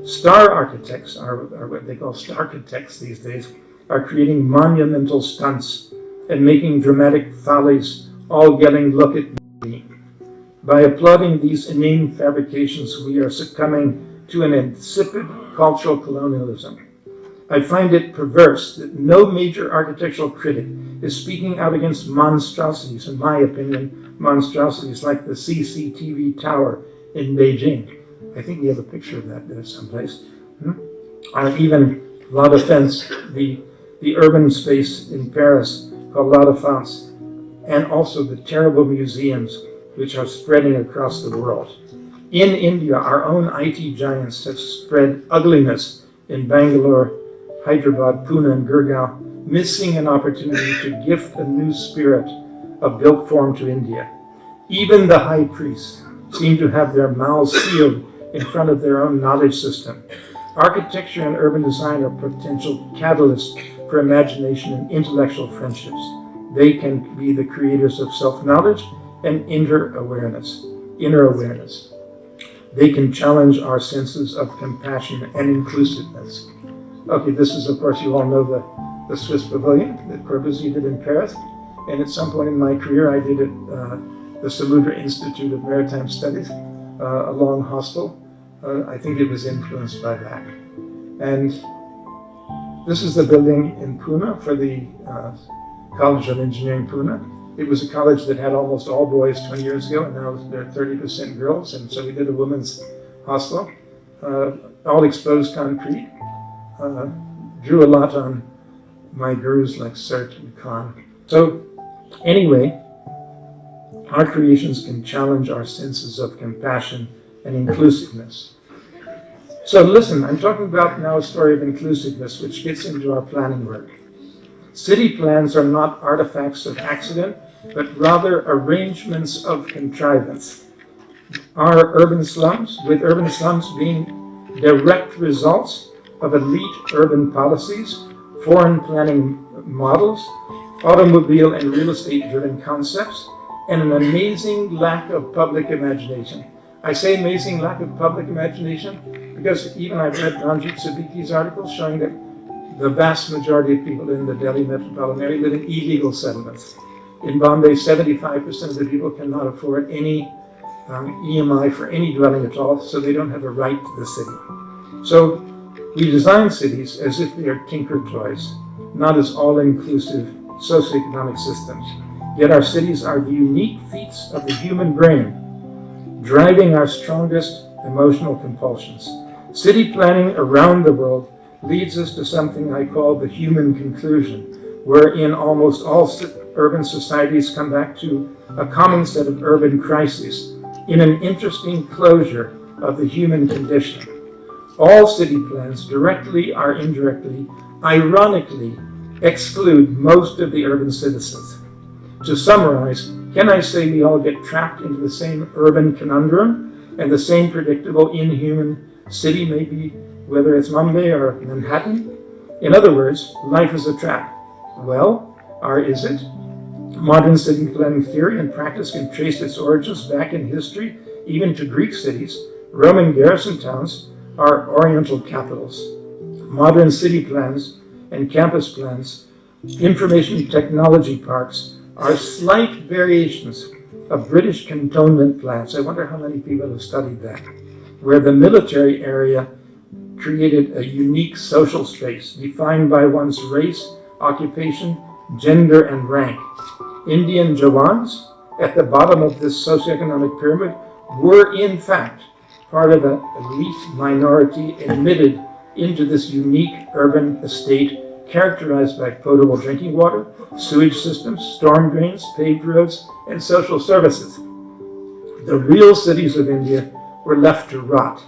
Star architects are what they call star-architects these days, are creating monumental stunts and making dramatic follies, all getting look at me. By applauding these inane fabrications, we are succumbing to an insipid cultural colonialism. I find it perverse that no major architectural critic is speaking out against monstrosities, in my opinion, monstrosities like the CCTV tower in Beijing. I think we have a picture of that there someplace. Even La Défense, the urban space in Paris called La Défense, and also the terrible museums which are spreading across the world. In India, our own IT giants have spread ugliness in Bangalore, Hyderabad, Pune, and Gurgaon, missing an opportunity to gift a new spirit of built form to India. Even the high priests seem to have their mouths sealed in front of their own knowledge system. Architecture and urban design are potential catalysts for imagination and intellectual friendships. They can be the creators of self-knowledge and inner awareness. They can challenge our senses of compassion and inclusiveness. Okay, this is, of course, you all know the Swiss Pavilion that Corbusier did in Paris. And at some point in my career, I did at the Saludra Institute of Maritime Studies, a long hostel. I think it was influenced by that. And this is the building in Pune for the College of Engineering Pune. It was a college that had almost all boys 20 years ago, and now there are 30% girls, and so we did a women's hostel, all exposed concrete. Drew a lot on my gurus like Sartre and Khan. So anyway, our creations can challenge our senses of compassion and inclusiveness. So listen, I'm talking about now a story of inclusiveness, which gets into our planning work. City plans are not artifacts of accident, but rather arrangements of contrivance. Our urban slums, with urban slums being direct results of elite urban policies, foreign planning models, automobile and real estate-driven concepts, and an amazing lack of public imagination. I say amazing lack of public imagination because even I've read Ranjit Siddiqui's articles showing that the vast majority of people in the Delhi metropolitan area live in illegal settlements. In Bombay, 75% of the people cannot afford any EMI for any dwelling at all, so they don't have a right to the city. So we design cities as if they are tinker toys, not as all-inclusive socioeconomic systems. Yet our cities are the unique feats of the human brain, driving our strongest emotional compulsions. City planning around the world leads us to something I call the human conclusion, wherein almost all urban societies come back to a common set of urban crises in an interesting closure of the human condition. All city plans, directly or indirectly, ironically, exclude most of the urban citizens. To summarize, can I say we all get trapped into the same urban conundrum and the same predictable inhuman city, maybe whether it's Mumbai or Manhattan? In other words, life is a trap. Well, or is it? Modern city planning theory and practice can trace its origins back in history, even to Greek cities. Roman garrison towns are oriental capitals. Modern city plans and campus plans, information technology parks, are slight variations of British cantonment plans. I wonder how many people have studied that, where the military area created a unique social space defined by one's race, occupation, gender, and rank. Indian Jawans at the bottom of this socioeconomic pyramid were in fact part of an elite minority admitted into this unique urban estate characterized by potable drinking water, sewage systems, storm drains, paved roads, and social services. The real cities of India were left to rot.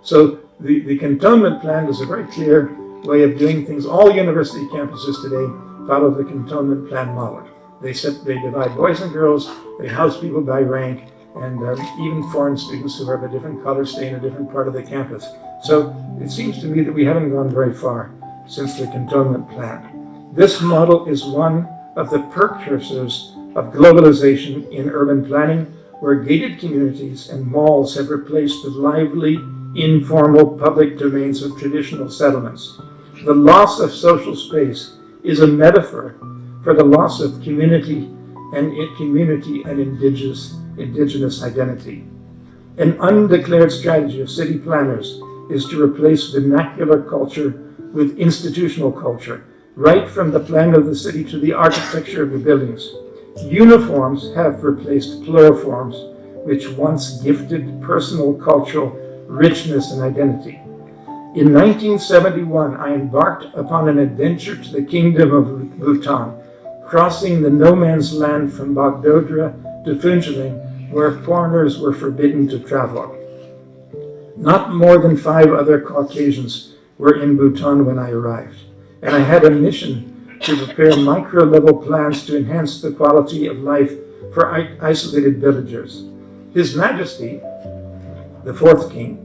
So the cantonment plan is a very clear way of doing things. All university campuses today follow the cantonment plan model. They divide boys and girls, they house people by rank, and even foreign students who are of a different color stay in a different part of the campus. So it seems to me that we haven't gone very far since the cantonment plan. This model is one of the precursors of globalization in urban planning, where gated communities and malls have replaced the lively, informal public domains of traditional settlements. The loss of social space is a metaphor for the loss of community and indigenous identity. An undeclared strategy of city planners is to replace vernacular culture with institutional culture, right from the plan of the city to the architecture of the buildings. Uniforms have replaced pluriforms, which once gifted personal cultural richness and identity. In 1971, I embarked upon an adventure to the Kingdom of Bhutan, crossing the no man's land from Bagdogra to Phuentsholing, where foreigners were forbidden to travel. Not more than 5 other Caucasians were in Bhutan when I arrived, and I had a mission to prepare micro-level plans to enhance the quality of life for isolated villagers. His Majesty, the 4th King,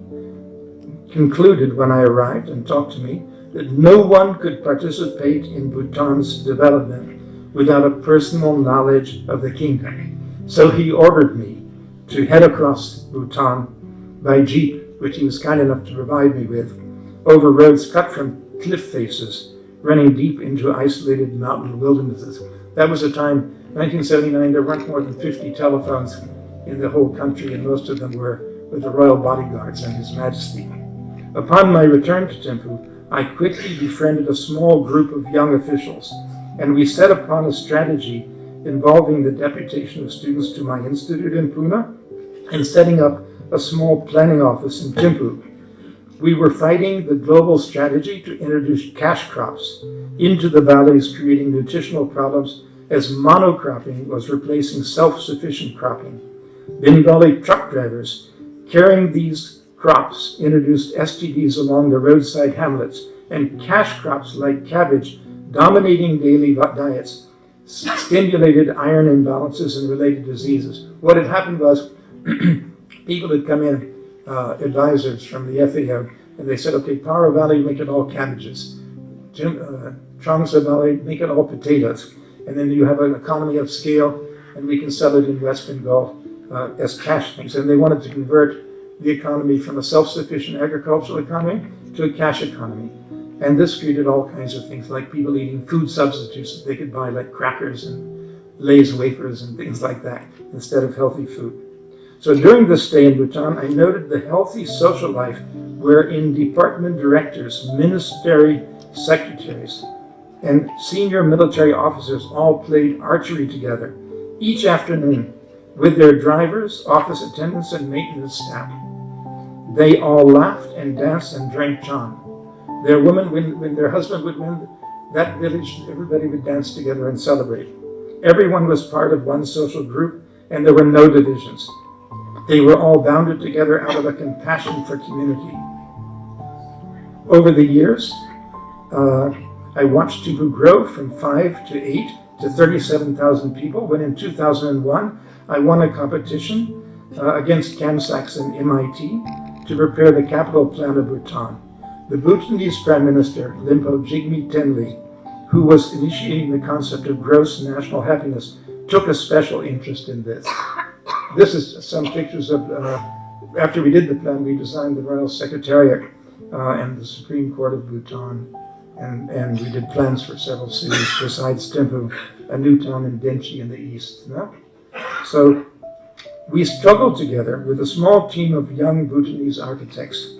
concluded when I arrived and talked to me that no one could participate in Bhutan's development without a personal knowledge of the kingdom. So he ordered me to head across Bhutan by jeep, which he was kind enough to provide me with, over roads cut from cliff faces, running deep into isolated mountain wildernesses. That was a time, 1979, there weren't more than 50 telephones in the whole country, and most of them were with the royal bodyguards and His Majesty. Upon my return to Thimphu, I quickly befriended a small group of young officials, and we set upon a strategy involving the deputation of students to my institute in Pune and setting up a small planning office in Thimphu. We were fighting the global strategy to introduce cash crops into the valleys, creating nutritional problems as monocropping was replacing self-sufficient cropping. Bengali truck drivers carrying these crops introduced STDs along the roadside hamlets, and cash crops like cabbage, dominating daily diets, stimulated iron imbalances and related diseases. What had happened was people had come in, advisors from the FAO, and they said, okay, Paro Valley, make it all cabbages. Trongsa Valley, make it all potatoes. And then you have an economy of scale, and we can sell it in West Bengal as cash things. And they wanted to convert the economy from a self-sufficient agricultural economy to a cash economy. And this created all kinds of things, like people eating food substitutes that they could buy, like crackers and Lay's wafers and things like that, instead of healthy food. So during this stay in Bhutan, I noted the healthy social life wherein department directors, ministry secretaries, and senior military officers all played archery together each afternoon with their drivers, office attendants, and maintenance staff. They all laughed and danced and drank chan. Their women, when their husband would win that village, everybody would dance together and celebrate. Everyone was part of one social group, and there were no divisions. They were all bounded together out of a compassion for community. Over the years, I watched Thimphu grow from 5 to 8 to 37,000 people, when in 2001, I won a competition against CAMSAX and MIT to prepare the capital plan of Bhutan. The Bhutanese Prime Minister, Limpo Jigme Tenli, who was initiating the concept of gross national happiness, took a special interest in this. This is some pictures of, after we did the plan, we designed the Royal Secretariat and the Supreme Court of Bhutan, and we did plans for several cities besides Thimphu, a new town in Denchi in the east. No? So we struggled together with a small team of young Bhutanese architects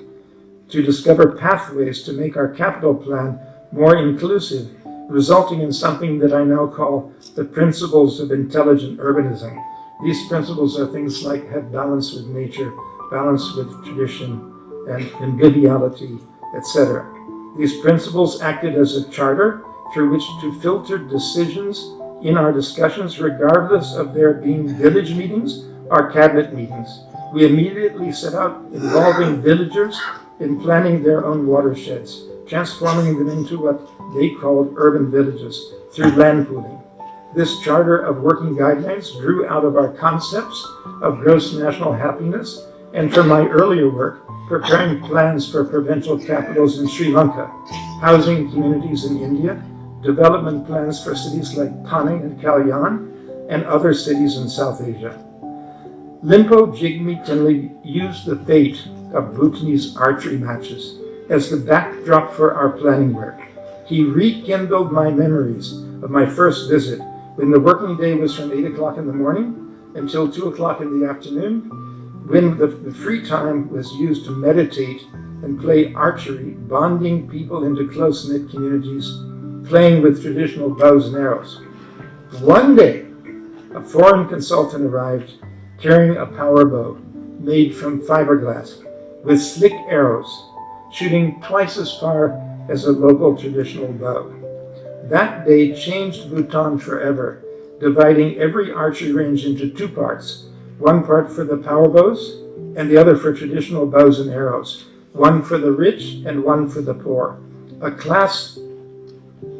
to discover pathways to make our capital plan more inclusive, resulting in something that I now call the principles of intelligent urbanism. These principles are things like have balance with nature, balance with tradition, and conviviality, etc. These principles acted as a charter through which to filter decisions in our discussions, regardless of there being village meetings or cabinet meetings. We immediately set out involving villagers in planning their own watersheds, transforming them into what they called urban villages through land pooling. This charter of working guidelines grew out of our concepts of gross national happiness and from my earlier work preparing plans for provincial capitals in Sri Lanka, housing communities in India, development plans for cities like Thane and Kalyan, and other cities in South Asia. Limpo Jigme Tenli used the fate of Bhutanese archery matches as the backdrop for our planning work. He rekindled my memories of my first visit when the working day was from 8 o'clock in the morning until 2 o'clock in the afternoon, when the free time was used to meditate and play archery, bonding people into close-knit communities, playing with traditional bows and arrows. One day, a foreign consultant arrived carrying a power bow made from fiberglass with slick arrows, shooting twice as far as a local traditional bow. That day changed Bhutan forever, dividing every archery range into two parts, one part for the power bows and the other for traditional bows and arrows, one for the rich and one for the poor. A class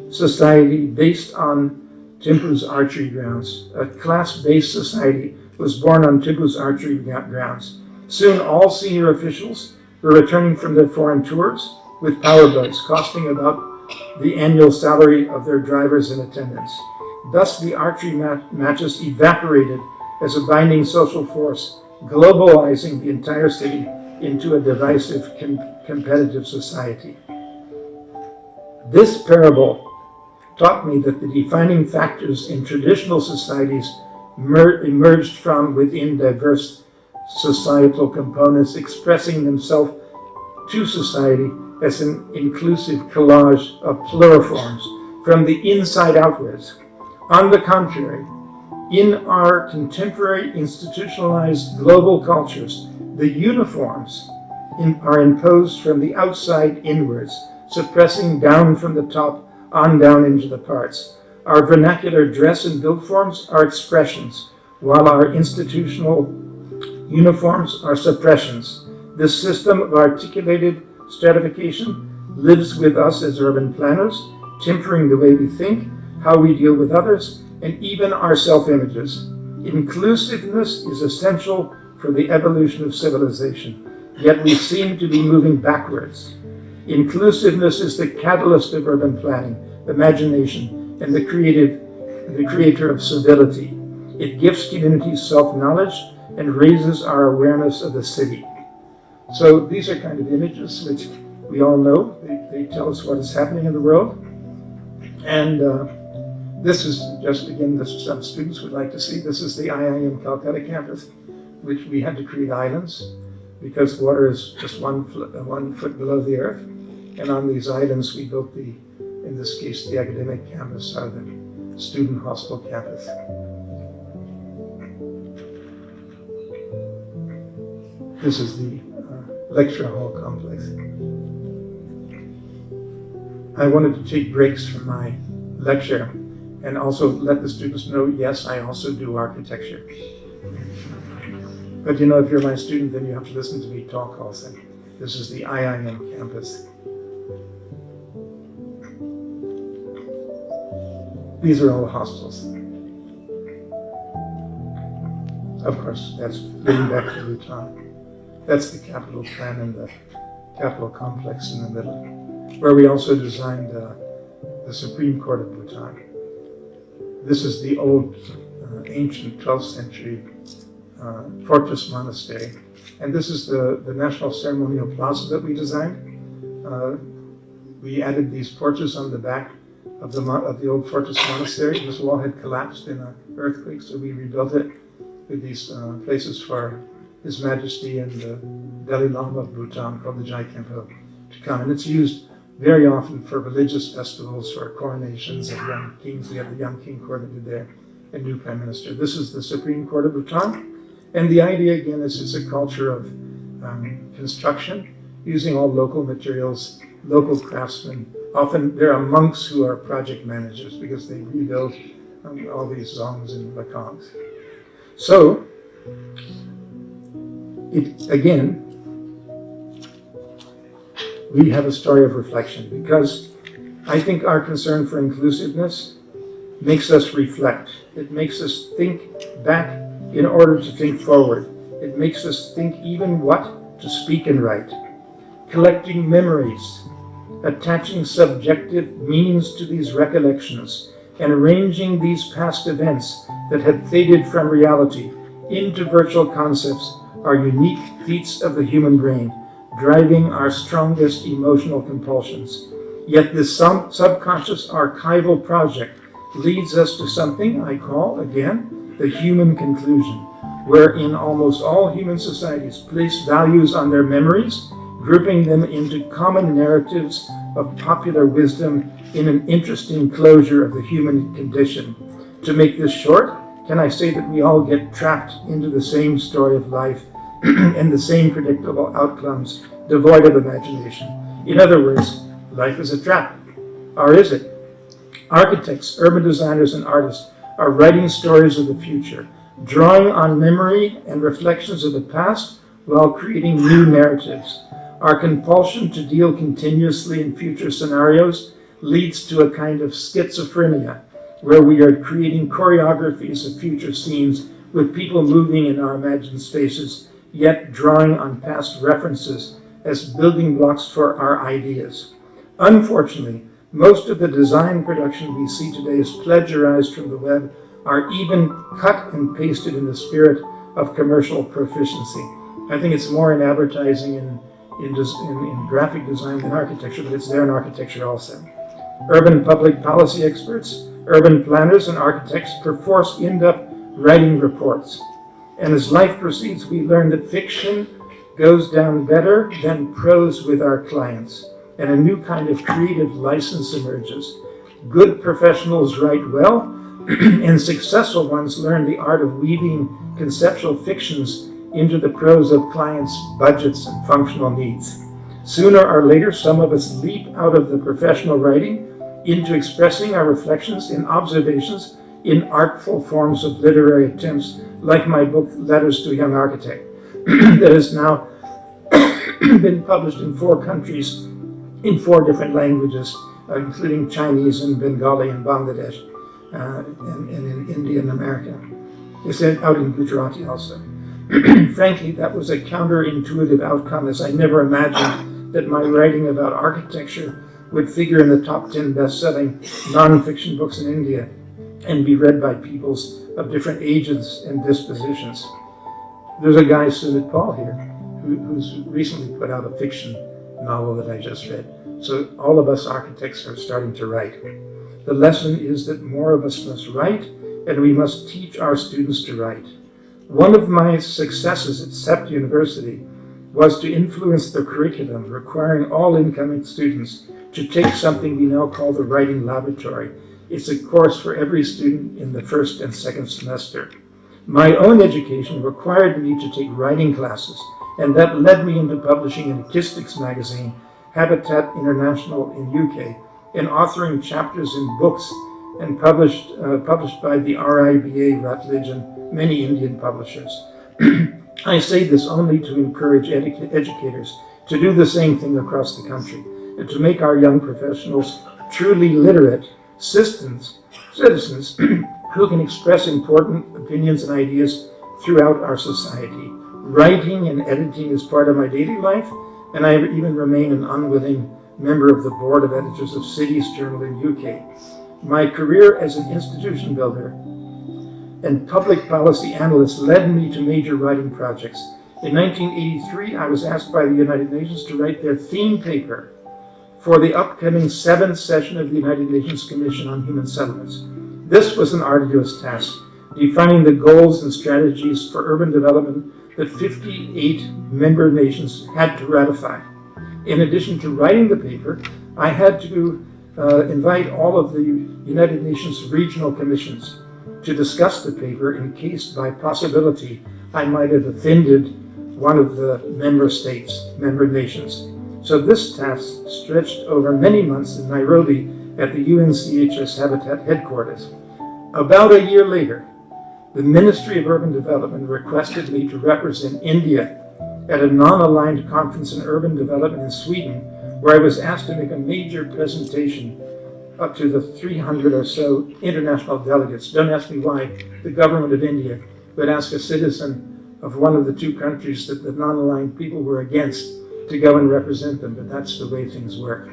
society based on Thimphu's archery grounds. A class-based society was born on Thimphu's archery grounds. Soon all senior officials were returning from their foreign tours, with powerboats costing about the annual salary of their drivers and attendants. Thus, the archery matches evaporated as a binding social force, globalizing the entire city into a divisive, competitive society. This parable taught me that the defining factors in traditional societies emerged from within diverse societal components expressing themselves to society as an inclusive collage of pluriforms from the inside outwards. On the contrary, in our contemporary institutionalized global cultures, the uniforms are imposed from the outside inwards, suppressing down from the top on down into the parts. Our vernacular dress and build forms are expressions, while our institutional uniforms are suppressions. This system of articulated stratification lives with us as urban planners, tempering the way we think, how we deal with others, and even our self-images. Inclusiveness is essential for the evolution of civilization, yet we seem to be moving backwards. Inclusiveness is the catalyst of urban planning, imagination, and the creator of civility. It gives communities self-knowledge and raises our awareness of the city. So these are kind of images which we all know. They tell us what is happening in the world. And this is just, again, this some students would like to see. This is the IIM Calcutta campus, which we had to create islands because water is just 1 foot below the earth. And on these islands, we built in this case, the academic campus or the student hostel campus. This is the lecture hall complex. I wanted to take breaks from my lecture and also let the students know, yes, I also do architecture. But you know, if you're my student, then you have to listen to me talk also. This is the IIM campus. These are all hostels. Of course, that's getting back to Bhutan. That's the capital plan and the capital complex in the middle, where we also designed the Supreme Court of Bhutan. This is the old, ancient 12th century fortress monastery. And this is the National Ceremonial Plaza that we designed. We added these porches on the back of the old fortress monastery. This wall had collapsed in an earthquake, so we rebuilt it with these places for His Majesty and the Dalai Lama of Bhutan, called the Jai Kempo, to come. And it's used very often for religious festivals, for coronations of young kings. We have the young king coronated there, and new prime minister. This is the Supreme Court of Bhutan. And the idea, again, is it's a culture of construction, using all local materials, local craftsmen. Often there are monks who are project managers because they rebuild all these zongs and lakongs. So, again, we have a story of reflection because I think our concern for inclusiveness makes us reflect. It makes us think back in order to think forward. It makes us think even what to speak and write. Collecting memories, attaching subjective meanings to these recollections, and arranging these past events that had faded from reality into virtual concepts are unique feats of the human brain, driving our strongest emotional compulsions. Yet this subconscious archival project leads us to something I call, again, the human conclusion, wherein almost all human societies place values on their memories, grouping them into common narratives of popular wisdom in an interesting closure of the human condition. To make this short, can I say that we all get trapped into the same story of life and the same predictable outcomes, devoid of imagination? In other words, life is a trap. Or is it? Architects, urban designers, and artists are writing stories of the future, drawing on memory and reflections of the past while creating new narratives. Our compulsion to deal continuously in future scenarios leads to a kind of schizophrenia, where we are creating choreographies of future scenes with people moving in our imagined spaces, yet drawing on past references as building blocks for our ideas. Unfortunately, most of the design production we see today is plagiarized from the web, are even cut and pasted in the spirit of commercial proficiency. I think it's more in advertising and in graphic design than architecture, but it's there in architecture also. Urban public policy experts, urban planners, and architects perforce end up writing reports. And as life proceeds, we learn that fiction goes down better than prose with our clients, and a new kind of creative license emerges. Good professionals write well, and successful ones learn the art of weaving conceptual fictions into the prose of clients' budgets and functional needs. Sooner or later, some of us leap out of the professional writing into expressing our reflections and observations in artful forms of literary attempts, like my book, Letters to a Young Architect, that has now been published in 4 countries in 4 different languages, including Chinese and Bengali and Bangladesh, and in India and America. It's out in Gujarati also. Frankly, that was a counterintuitive outcome, as I never imagined that my writing about architecture would figure in the top 10 best-selling non-fiction books in India and be read by peoples of different ages and dispositions. There's a guy, Sumit Paul, here, who's recently put out a fiction novel that I just read. So all of us architects are starting to write. The lesson is that more of us must write, and we must teach our students to write. One of my successes at CEPT University was to influence the curriculum, requiring all incoming students to take something we now call the Writing Laboratory. It's a course for every student in the first and second semester. My own education required me to take writing classes, and that led me into publishing an acoustics magazine, Habitat International in UK, and authoring chapters in books and published by the RIBA, Routledge, and many Indian publishers. I say this only to encourage educators to do the same thing across the country, and to make our young professionals truly literate citizens who can express important opinions and ideas throughout our society. Writing and editing is part of my daily life, and I even remain an unwilling member of the board of editors of Cities Journal in UK. My career as an institution builder and public policy analyst led me to major writing projects. In 1983, I was asked by the United Nations to write their theme paper for the upcoming 7th session of the United Nations Commission on Human Settlements. This was an arduous task, defining the goals and strategies for urban development that 58 member nations had to ratify. In addition to writing the paper, I had to invite all of the United Nations regional commissions to discuss the paper in case, by possibility, I might have offended one of the member nations. So this task stretched over many months in Nairobi at the UNCHS Habitat headquarters. About a year later, the Ministry of Urban Development requested me to represent India at a non-aligned conference in urban development in Sweden, where I was asked to make a major presentation up to the 300 or so international delegates. Don't ask me why the government of India would ask a citizen of one of the 2 countries that the non-aligned people were against to go and represent them, but that's the way things work.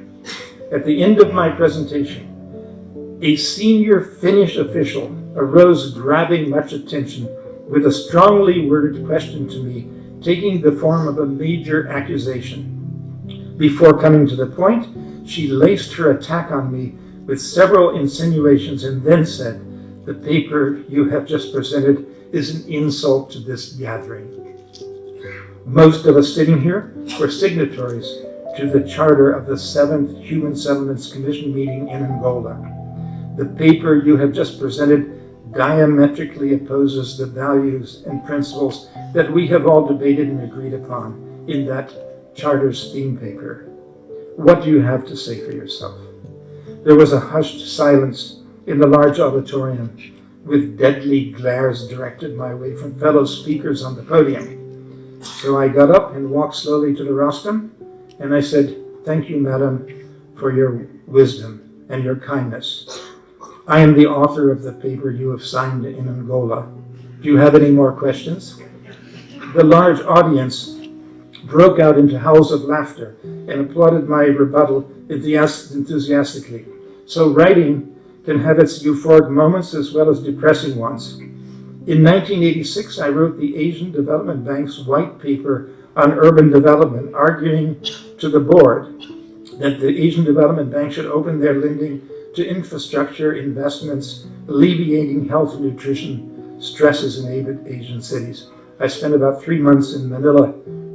At the end of my presentation, a senior Finnish official arose, grabbing much attention with a strongly worded question to me, taking the form of a major accusation. Before coming to the point, she laced her attack on me with several insinuations and then said, "The paper you have just presented is an insult to this gathering." Most of us sitting here were signatories to the charter of the 7th Human Settlements Commission meeting in Angola. The paper you have just presented diametrically opposes the values and principles that we have all debated and agreed upon in that charter's theme paper. What do you have to say for yourself? There was a hushed silence in the large auditorium, with deadly glares directed my way from fellow speakers on the podium. So I got up and walked slowly to the rostrum, and I said, "Thank you, madam, for your wisdom and your kindness. I am the author of the paper you have signed in Angola. Do you have any more questions?" The large audience broke out into howls of laughter and applauded my rebuttal enthusiastically. So writing can have its euphoric moments as well as depressing ones. In 1986, I wrote the Asian Development Bank's white paper on urban development, arguing to the board that the Asian Development Bank should open their lending to infrastructure investments, alleviating health and nutrition stresses in Asian cities. I spent about 3 months in Manila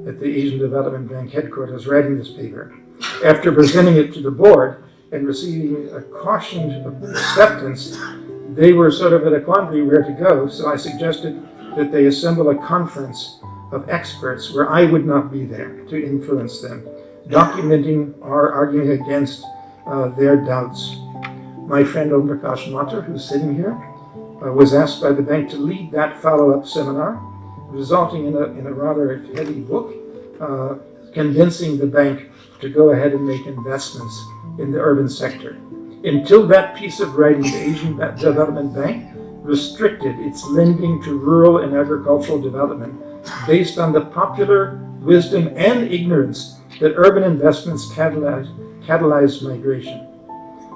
at the Asian Development Bank headquarters writing this paper. After presenting it to the board and receiving a cautioned acceptance, they were sort of at a quandary where to go, so I suggested that they assemble a conference of experts where I would not be there to influence them, documenting or arguing against their doubts. My friend Om Prakash Mathur, who's sitting here, was asked by the bank to lead that follow-up seminar, resulting in a rather heavy book, convincing the bank to go ahead and make investments in the urban sector. Until that piece of writing, the Asian Development Bank restricted its lending to rural and agricultural development based on the popular wisdom and ignorance that urban investments catalyzed migration.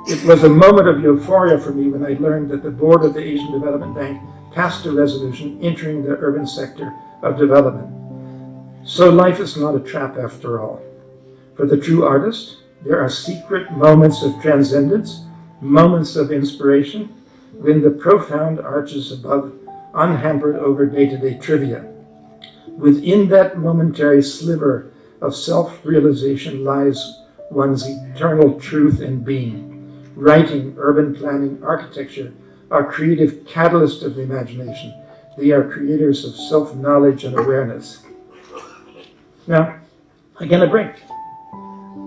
It was a moment of euphoria for me when I learned that the board of the Asian Development Bank passed a resolution entering the urban sector of development. So life is not a trap after all. For the true artist, there are secret moments of transcendence, moments of inspiration, when the profound arches above, unhampered over day-to-day trivia. Within that momentary sliver of self-realization lies one's eternal truth and being. Writing, urban planning, architecture are creative catalysts of the imagination. They are creators of self-knowledge and awareness. Now, again a break.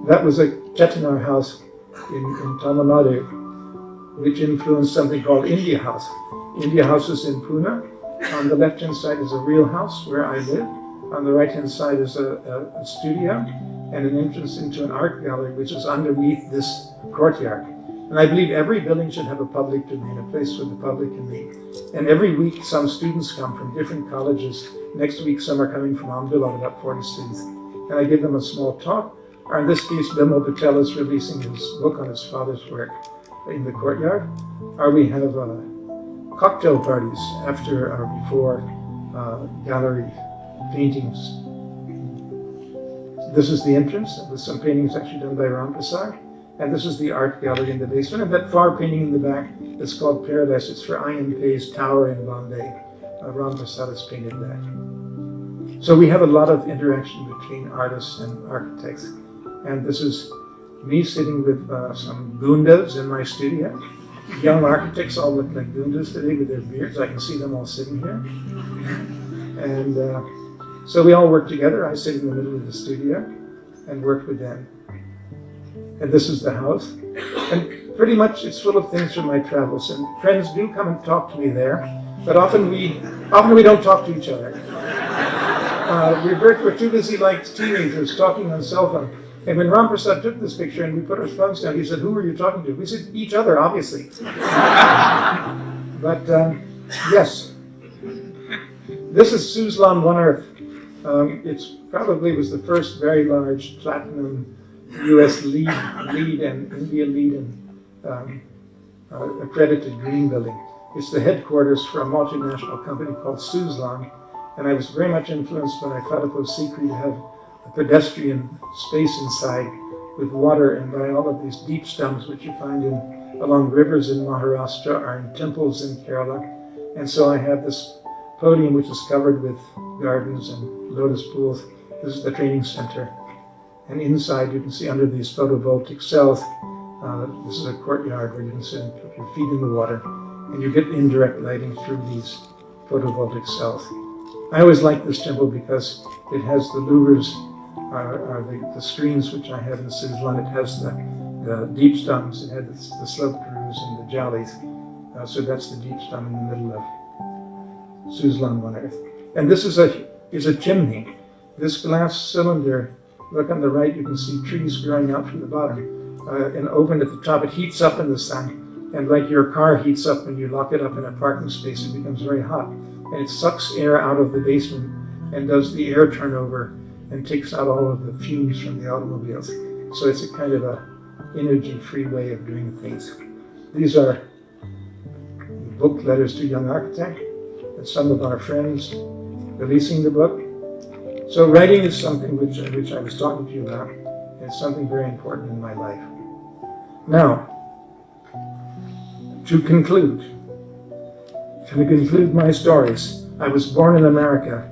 That was a Chettinar house in Tamil Nadu, which influenced something called India House. India House is in Pune. On the left-hand side is a real house where I live. On the right-hand side is a studio and an entrance into an art gallery, which is underneath this courtyard. And I believe every building should have a public domain, a place where the public can meet. And every week, some students come from different colleges. Next week, some are coming from Ahmedabad, about 40 students. And I give them a small talk. Or in this case, Bimal Patel is releasing his book on his father's work in the courtyard. Or we have cocktail parties after or before gallery paintings. This is the entrance, with some paintings actually done by Ram Prasad. And this is the art gallery in the basement. And that far painting in the back is called Paradise. It's for IMP's tower in Bombay. Ram Prasad has painted that. So we have a lot of interaction between artists and architects. And this is me sitting with some Gundas in my studio. Young architects all look like Gundas today with their beards. I can see them all sitting here. And so we all work together. I sit in the middle of the studio and work with them. And this is the house. And pretty much it's full of things from my travels. And friends do come and talk to me there. But often we don't talk to each other. We're too busy like teenagers talking on cell phone. And when Ram Prasad took this picture and we put our phones down, he said, "Who are you talking to?" We said, "Each other, obviously." But yes, this is Suzlon One Earth. It probably was the first very large platinum U.S. lead and India lead and accredited green building. It's the headquarters for a multinational company called Suzlon, and I was very much influenced when I thought it was secret to have a pedestrian space inside with water, and by all of these deep stems which you find along rivers in Maharashtra or in temples in Kerala. And so I have this podium which is covered with gardens and lotus pools. This is the training center. And inside you can see under these photovoltaic cells, this is a courtyard where you can sit and put your feet in the water, and you get indirect lighting through these photovoltaic cells. I always like this temple because it has the louvers, the screens which I have in Suzlon. It has the deep stems, it has the slope grooves and the jollies. So that's the deep stem in the middle of Suzlon One Earth. And this is a chimney. This glass cylinder, look on the right, you can see trees growing out from the bottom. And open at the top, it heats up in the sun. And like your car heats up when you lock it up in a parking space, it becomes very hot. And it sucks air out of the basement and does the air turnover and takes out all of the fumes from the automobiles. So it's a kind of a energy-free way of doing things. These are book Letters to a Young Architect, and some of our friends releasing the book. So writing is something which I was talking to you about. It's something very important in my life. Now, to conclude my stories, I was born in America,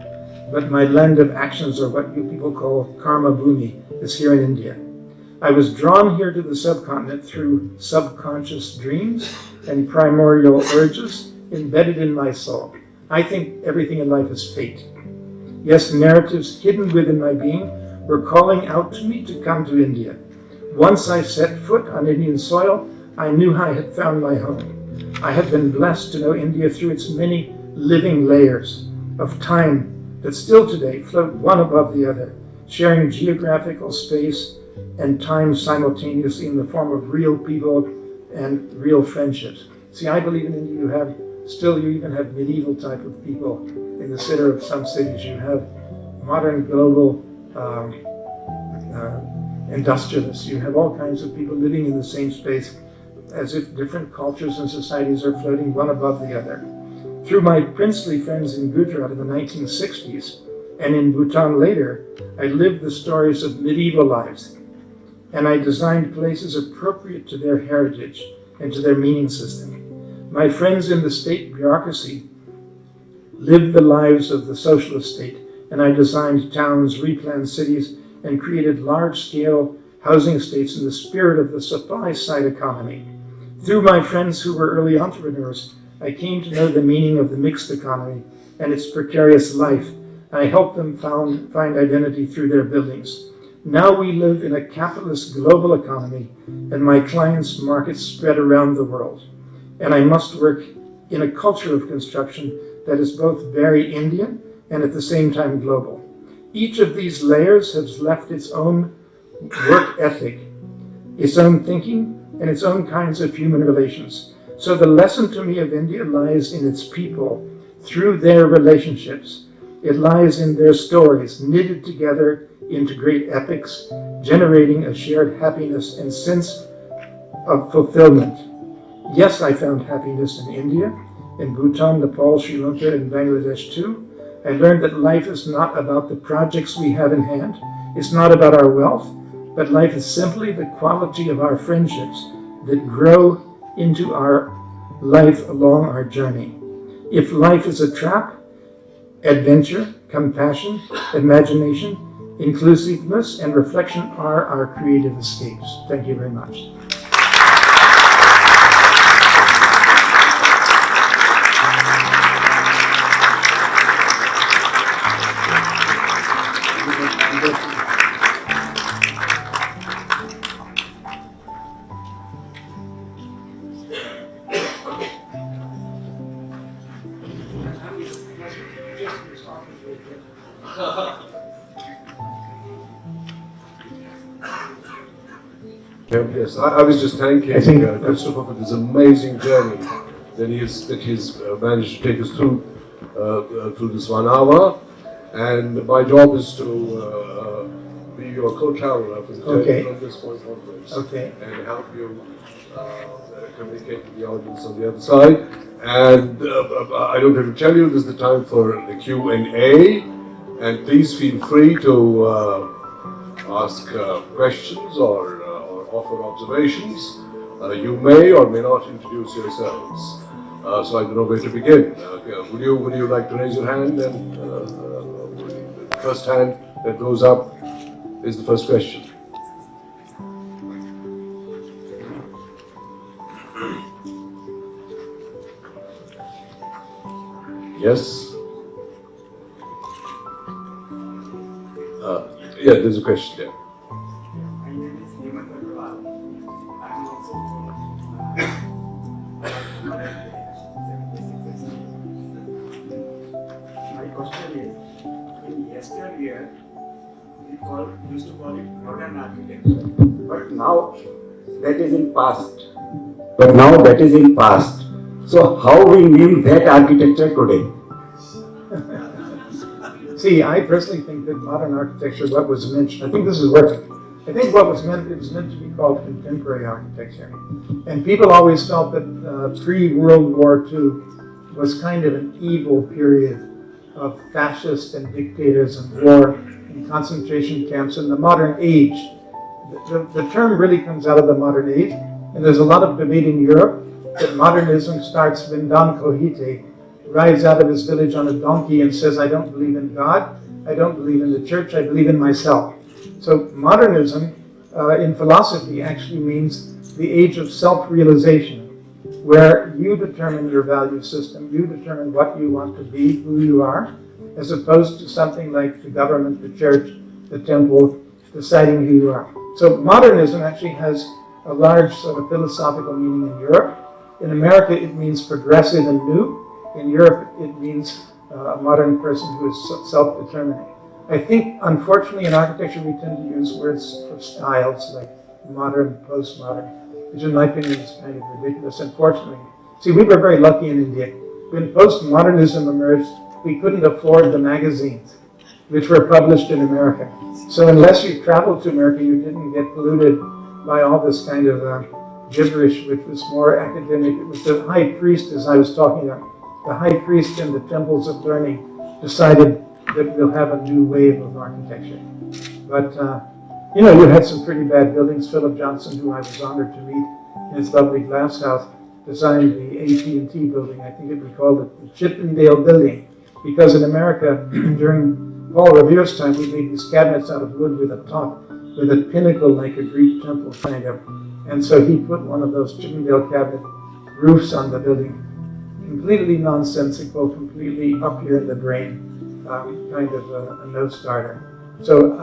but my land of actions, or what you people call karma bhumi, is here in India. I was drawn here to the subcontinent through subconscious dreams and primordial urges embedded in my soul. I think everything in life is fate. Yes, narratives hidden within my being were calling out to me to come to India. Once I set foot on Indian soil, I knew I had found my home. I have been blessed to know India through its many living layers of time that still today float one above the other, sharing geographical space and time simultaneously in the form of real people and real friendships. See, I believe in India you even have medieval type of people in the center of some cities. You have modern global industrialists. You have all kinds of people living in the same space, as if different cultures and societies are floating one above the other. Through my princely friends in Gujarat in the 1960s and in Bhutan later, I lived the stories of medieval lives, and I designed places appropriate to their heritage and to their meaning system. My friends in the state bureaucracy lived the lives of the socialist state, and I designed towns, replanned cities, and created large-scale housing estates in the spirit of the supply-side economy. Through my friends who were early entrepreneurs, I came to know the meaning of the mixed economy and its precarious life. I helped them find identity through their buildings. Now we live in a capitalist global economy, and my clients' markets spread around the world. And I must work in a culture of construction that is both very Indian and at the same time global. Each of these layers has left its own work ethic, its own thinking, and its own kinds of human relations. So the lesson to me of India lies in its people, through their relationships. It lies in their stories, knitted together into great epics, generating a shared happiness and sense of fulfillment. Yes, I found happiness in India, in Bhutan, Nepal, Sri Lanka, and Bangladesh too. I learned that life is not about the projects we have in hand. It's not about our wealth, but life is simply the quality of our friendships that grow into our life along our journey. If life is a trap, adventure, compassion, imagination, inclusiveness, and reflection are our creative escapes. Thank you very much. Yes, I was just thanking Christopher for this amazing journey that he's managed to take us through this 1 hour, and my job is to be your co-traveler for the journey from this point onwards, and help you communicate with the audience on the other side. And I don't have to tell you, this is the time for the Q&A, and please feel free to ask questions or offer observations. You may or may not introduce yourselves. So I don't know where to begin. Would you like to raise your hand? And the first hand that goes up is the first question. Yes? Yeah, there's a question there. Used to call it modern architecture, but now that is in past. So how we name that architecture today? See, I personally think that modern architecture, what was mentioned, I think this is working. I think what was meant, it was meant to be called contemporary architecture. And people always felt that pre-World War II was kind of an evil period of fascists and dictators and war and concentration camps in the modern age. The term really comes out of the modern age, and there's a lot of debate in Europe that modernism starts when Don Quixote rides out of his village on a donkey and says, I don't believe in God, I don't believe in the church, I believe in myself. So modernism in philosophy actually means the age of self-realization, where you determine your value system, you determine what you want to be, who you are, as opposed to something like the government, the church, the temple, deciding who you are. So modernism actually has a large sort of philosophical meaning in Europe. In America, it means progressive and new. In Europe, it means a modern person who is self-determining. I think, unfortunately, in architecture, we tend to use words for styles like modern, postmodern, which in my opinion is kind of ridiculous, unfortunately. See, we were very lucky in India. When postmodernism emerged, we couldn't afford the magazines, which were published in America. So unless you traveled to America, you didn't get polluted by all this kind of gibberish, which was more academic. It was the high priest, as I was talking about, the high priest in the temples of learning decided that we'll have a new wave of architecture. But, you know, you had some pretty bad buildings. Philip Johnson, who I was honored to meet in his lovely glass house, designed the AT&T building. I think we called it the Chippendale building, because in America, during Paul Revere's time, we made these cabinets out of wood with a top, with a pinnacle like a Greek temple kind of. And so he put one of those Chippendale cabinet roofs on the building. Completely nonsensical, completely up here in the brain, kind of a no-starter. So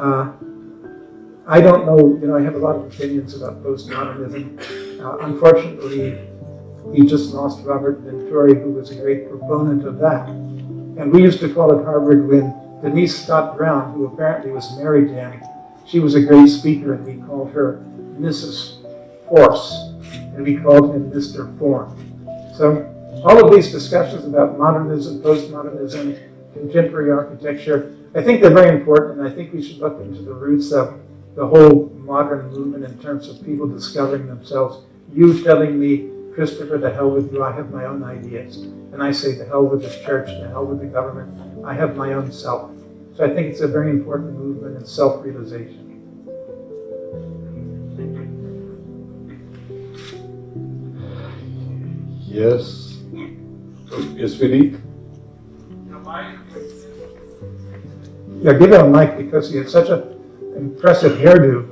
I don't know, you know, I have a lot of opinions about postmodernism. Unfortunately, we just lost Robert Venturi, who was a great proponent of that. And we used to call it Harvard when Denise Scott Brown, who apparently was married to him, she was a great speaker, and we called her Mrs. Force, and we called him Mr. Form. So all of these discussions about modernism, postmodernism, contemporary architecture, I think they're very important, and I think we should look into the roots of the whole modern movement in terms of people discovering themselves. You telling me, Christopher, the hell with you, I have my own ideas. And I say, the hell with the church, the hell with the government, I have my own self. So I think it's a very important movement in self-realization. Yes. Yes, Philippe? Yeah, give him a mic because he has such an impressive hairdo.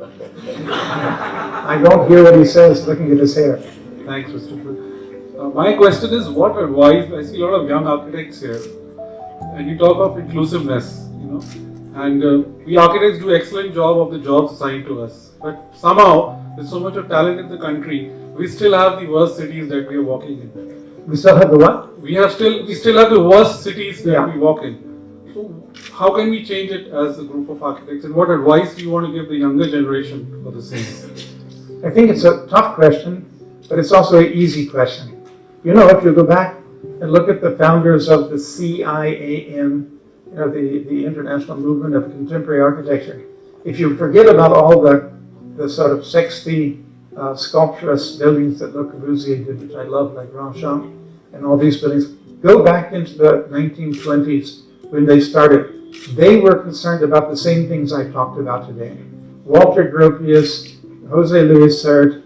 I don't hear what he says looking at his hair. Thanks, Christopher. My question is, what advice, I see a lot of young architects here, and you talk of inclusiveness, you know, and we architects do excellent job of the jobs assigned to us, but somehow, there's so much of talent in the country, we still have the worst cities that we are walking in. We still have the what? We still have the worst cities that we walk in. So how can we change it as a group of architects, and what advice do you want to give the younger generation for the same? I think it's a tough question, but it's also an easy question. You know, if you go back and look at the founders of the CIAM, you know, the International Movement of Contemporary Architecture, if you forget about all the sort of sexy, sculpturous buildings that Le Corbusier did, which I love, like Grandchamp, and all these buildings, go back into the 1920s when they started. They were concerned about the same things I talked about today. Walter Gropius, Jose Luis Sert,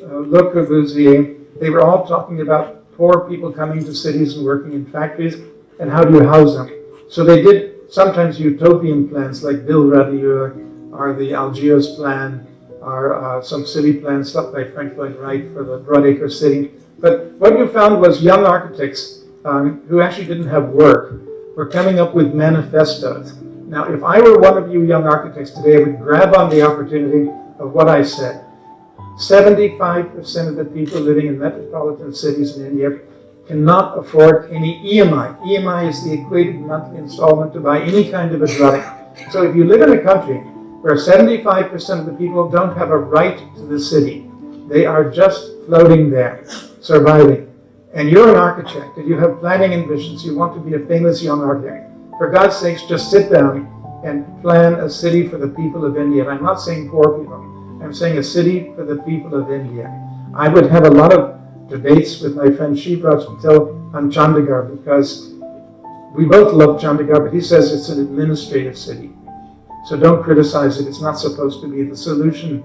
Le Corbusier, they were all talking about poor people coming to cities and working in factories, and how do you house them? So they did sometimes utopian plans like Bill Radieux, or the Algiers plan, or some city plans, stuff by Frank Lloyd Wright for the Broadacre City. But what you found was young architects who actually didn't have work were coming up with manifestos. Now, if I were one of you young architects today, I would grab on the opportunity of what I said. 75% of the people living in metropolitan cities in India cannot afford any EMI. EMI is the equated monthly installment to buy any kind of a dwelling. So if you live in a country where 75% of the people don't have a right to the city, they are just floating there, surviving. And you're an architect, and you have planning ambitions, you want to be a famous young architect. for God's sakes, just sit down and plan a city for the people of India. And I'm not saying poor people. I'm saying a city for the people of India. I would have a lot of debates with my friend Shivraj Patel on Chandigarh because we both love Chandigarh, but he says it's an administrative city. So don't criticize it. It's not supposed to be the solution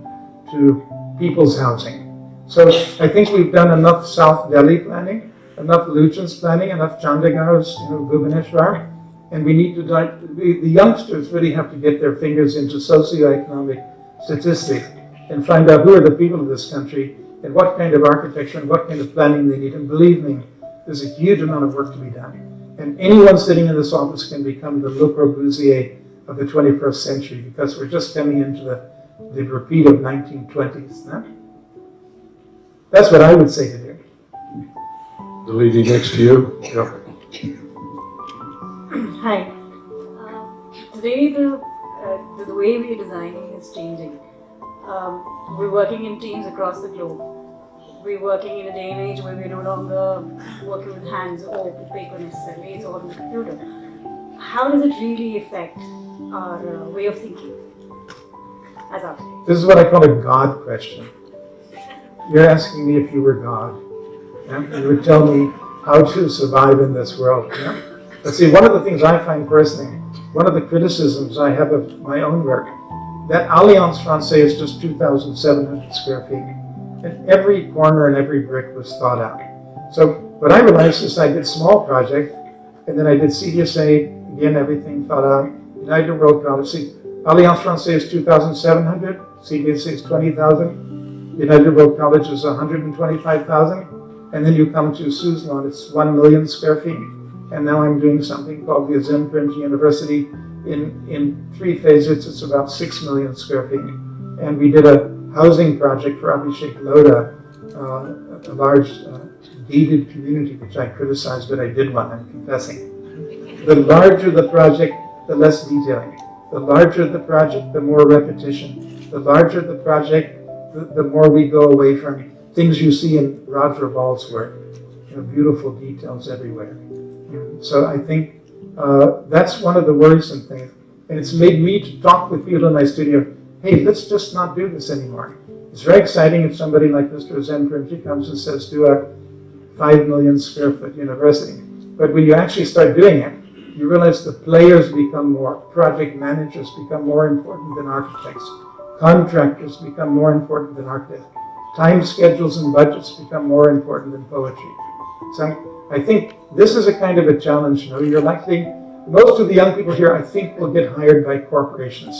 to people's housing. So I think we've done enough South Delhi planning, enough Lutyens planning, enough Chandigarhs, Bhubaneswar, and we need to, the youngsters really have to get their fingers into socioeconomic statistics and find out who are the people of this country and what kind of architecture and what kind of planning they need. And believe me, there's a huge amount of work to be done. And anyone sitting in this office can become the Le Corbusier of the 21st century because we're just coming into the repeat of 1920s. Huh? That's what I would say to do. The lady next to you. Yeah. Hi. Today the way we're designing is changing. We're working in teams across the globe. We're working in a day and age where we're no longer working with hands or with paper necessarily, it's all on the computer. How does it really affect our way of thinking as architects? This is what I call a God question. You're asking me if you were God. Yeah? You would tell me how to survive in this world. Yeah? But see, one of the things I find personally, one of the criticisms I have of my own work, that Alliance Francaise is just 2,700 square feet. And every corner and every brick was thought out. So what I realized is I did small project, and then I did CDSA, again, everything thought out. United World College. See, Alliance Francaise is 2,700, CDSA is 20,000, United World College is 125,000, and then you come to Suzlon, it's 1 million square feet. And now I'm doing something called the Azim Premji University. In 3 phases, it's about 6 million square feet. And we did a housing project for Abhishek Lodha, a large gated community, which I criticized, but I did one, I'm confessing. The larger the project, the less detailing. The larger the project, the more repetition. The larger the project, the more we go away from things you see in Raj Raval's work. Beautiful details everywhere. So I think that's one of the worrisome things. And it's made me to talk with people in my studio, hey, let's just not do this anymore. It's very exciting if somebody like Mr. Zen Premji comes and says, do a 5 million square foot university. But when you actually start doing it, you realize the players become more, project managers become more important than architects. Contractors become more important than architects. Time schedules and budgets become more important than poetry. So I think this is a kind of a challenge. You're likely, most of the young people here, I think, will get hired by corporations.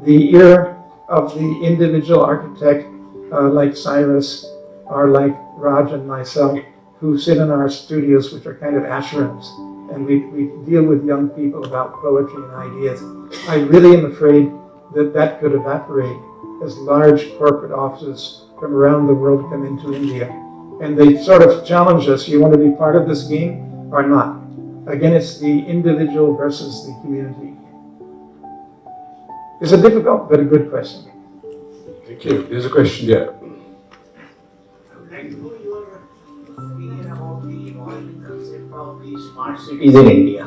The era of the individual architect like Cyrus or like Raj and myself, who sit in our studios, which are kind of ashrams, and we deal with young people about poetry and ideas. I really am afraid that that could evaporate as large corporate offices from around the world come into India. And they sort of challenge us, you want to be part of this game or not? Again, it's the individual versus the community. It's a difficult but a good question. Thank you. There's a question here. Like you your opinion about the evolving concept of the smart cities in India.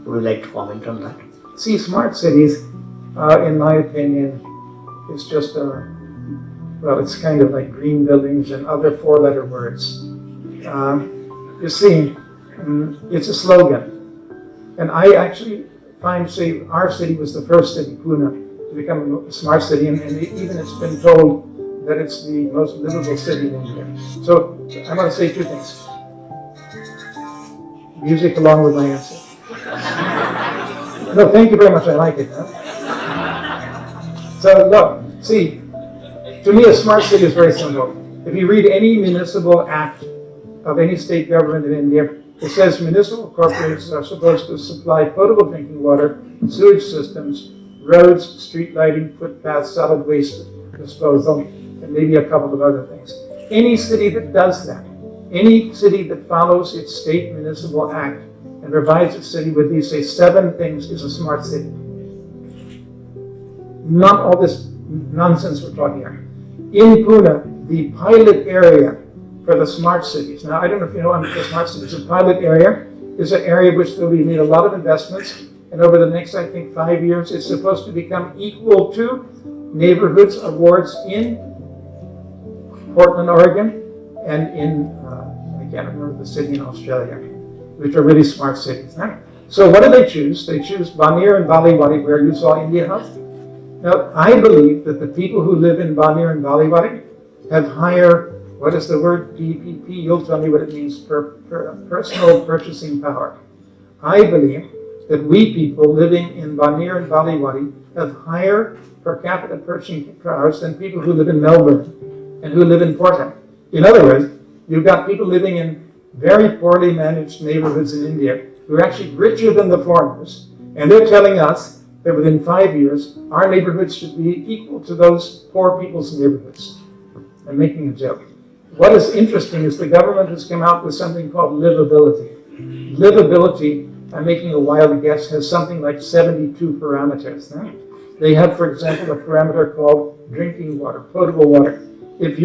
Would you like to comment on that? See, smart cities, in my opinion, is just well, it's kind of like green buildings and other 4-letter words. You see, it's a slogan. And I actually find, say, our city was the first city, Pune, to become a smart city, and even it's been told that it's the most livable city in India. So I'm going to say 2 things. Music along with my answer. No, thank you very much, I like it. Huh? So look, see, to me a smart city is very simple. If you read any municipal act of any state government in India, it says municipal corporations are supposed to supply potable drinking water, sewage systems, roads, street lighting, footpaths, solid waste disposal, and maybe a couple of other things. Any city that does that, any city that follows its state municipal act and provides its city with these, say, 7 things is a smart city. Not all this nonsense we're talking here. In Pune, the pilot area for the smart cities. Now, I don't know if you know what the smart cities. The pilot area is an area which will be made a lot of investments, and over the next, I think, 5 years, it's supposed to become equal to neighborhoods awards in Portland, Oregon, and in, I can't remember the city in Australia, which are really smart cities. Right? So what do they choose? They choose Benninger and Baliwadi, where you saw India House. Now, I believe that the people who live in Benninger and Baliwadi have higher, what is the word, PPP? You'll tell me what it means, personal purchasing power. I believe that we people living in Benninger and Baliwadi have higher per capita purchasing powers than people who live in Melbourne and who live in Portland. In other words, you've got people living in very poorly managed neighborhoods in India who are actually richer than the foreigners, and they're telling us that within 5 years, our neighborhoods should be equal to those poor people's neighborhoods. I'm making a joke. What is interesting is the government has come out with something called livability. Livability, I'm making a wild guess, has something like 72 parameters. Right? They have, for example, a parameter called drinking water, potable water. If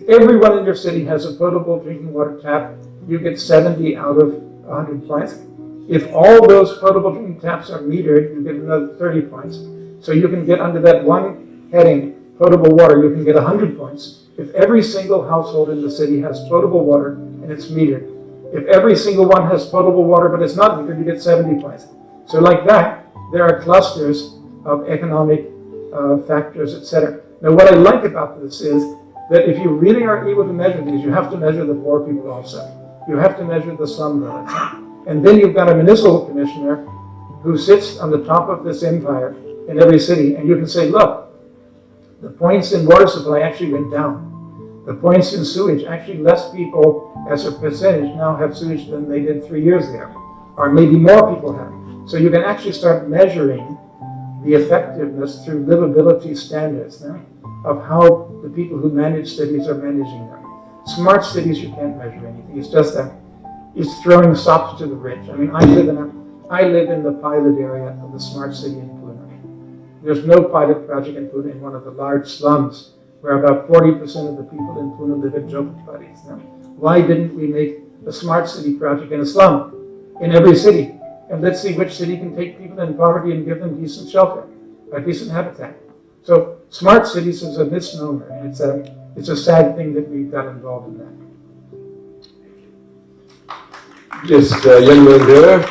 everyone in your city has a potable drinking water tap, you get 70 out of 100 points. If all those potable drinking taps are metered, you get another 30 points. So you can get under that one heading, potable water, you can get 100 points. If every single household in the city has potable water and it's metered. If every single one has potable water but it's not metered, you get 70 points. So like that, there are clusters of economic factors, etc. Now what I like about this is that if you really are able to measure these, you have to measure the poor people also. You have to measure the slum dwellers. And then you've got a municipal commissioner who sits on the top of this empire in every city, and you can say, look, the points in water supply actually went down. The points in sewage, actually less people as a percentage now have sewage than they did 3 years ago, or maybe more people have. So you can actually start measuring the effectiveness through livability standards of how the people who manage cities are managing them. Smart cities, you can't measure anything. It's just that it's throwing sops to the rich. I mean, I live in the pilot area of the smart city in Pune. There's no pilot project in Pune in one of the large slums where about 40% of the people in Pune live in jhopaparis. Why didn't we make a smart city project in a slum in every city? And let's see which city can take people in poverty and give them decent shelter, a decent habitat. So smart cities is a misnomer. It's a sad thing that we got involved in that. Yes, young man there.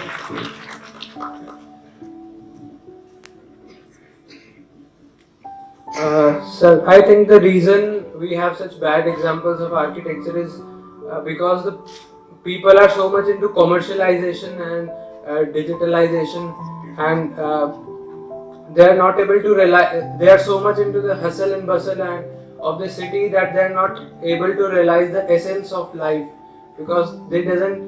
So I think the reason we have such bad examples of architecture is because the people are so much into commercialization and digitalization, and they are not able to rely. They are so much into the hustle and bustle and of the city that they are not able to realize the essence of life, because they doesn't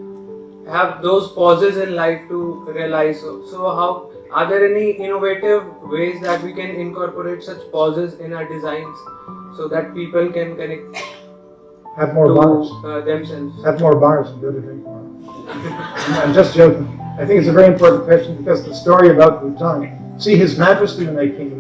have those pauses in life to realize. So how are there any innovative ways that we can incorporate such pauses in our designs so that people can connect Have more to bars. themselves? Have more bars and go to drink more. I'm just joking. I think it's a very important question because the story about Bhutan. See, His Majesty, when they came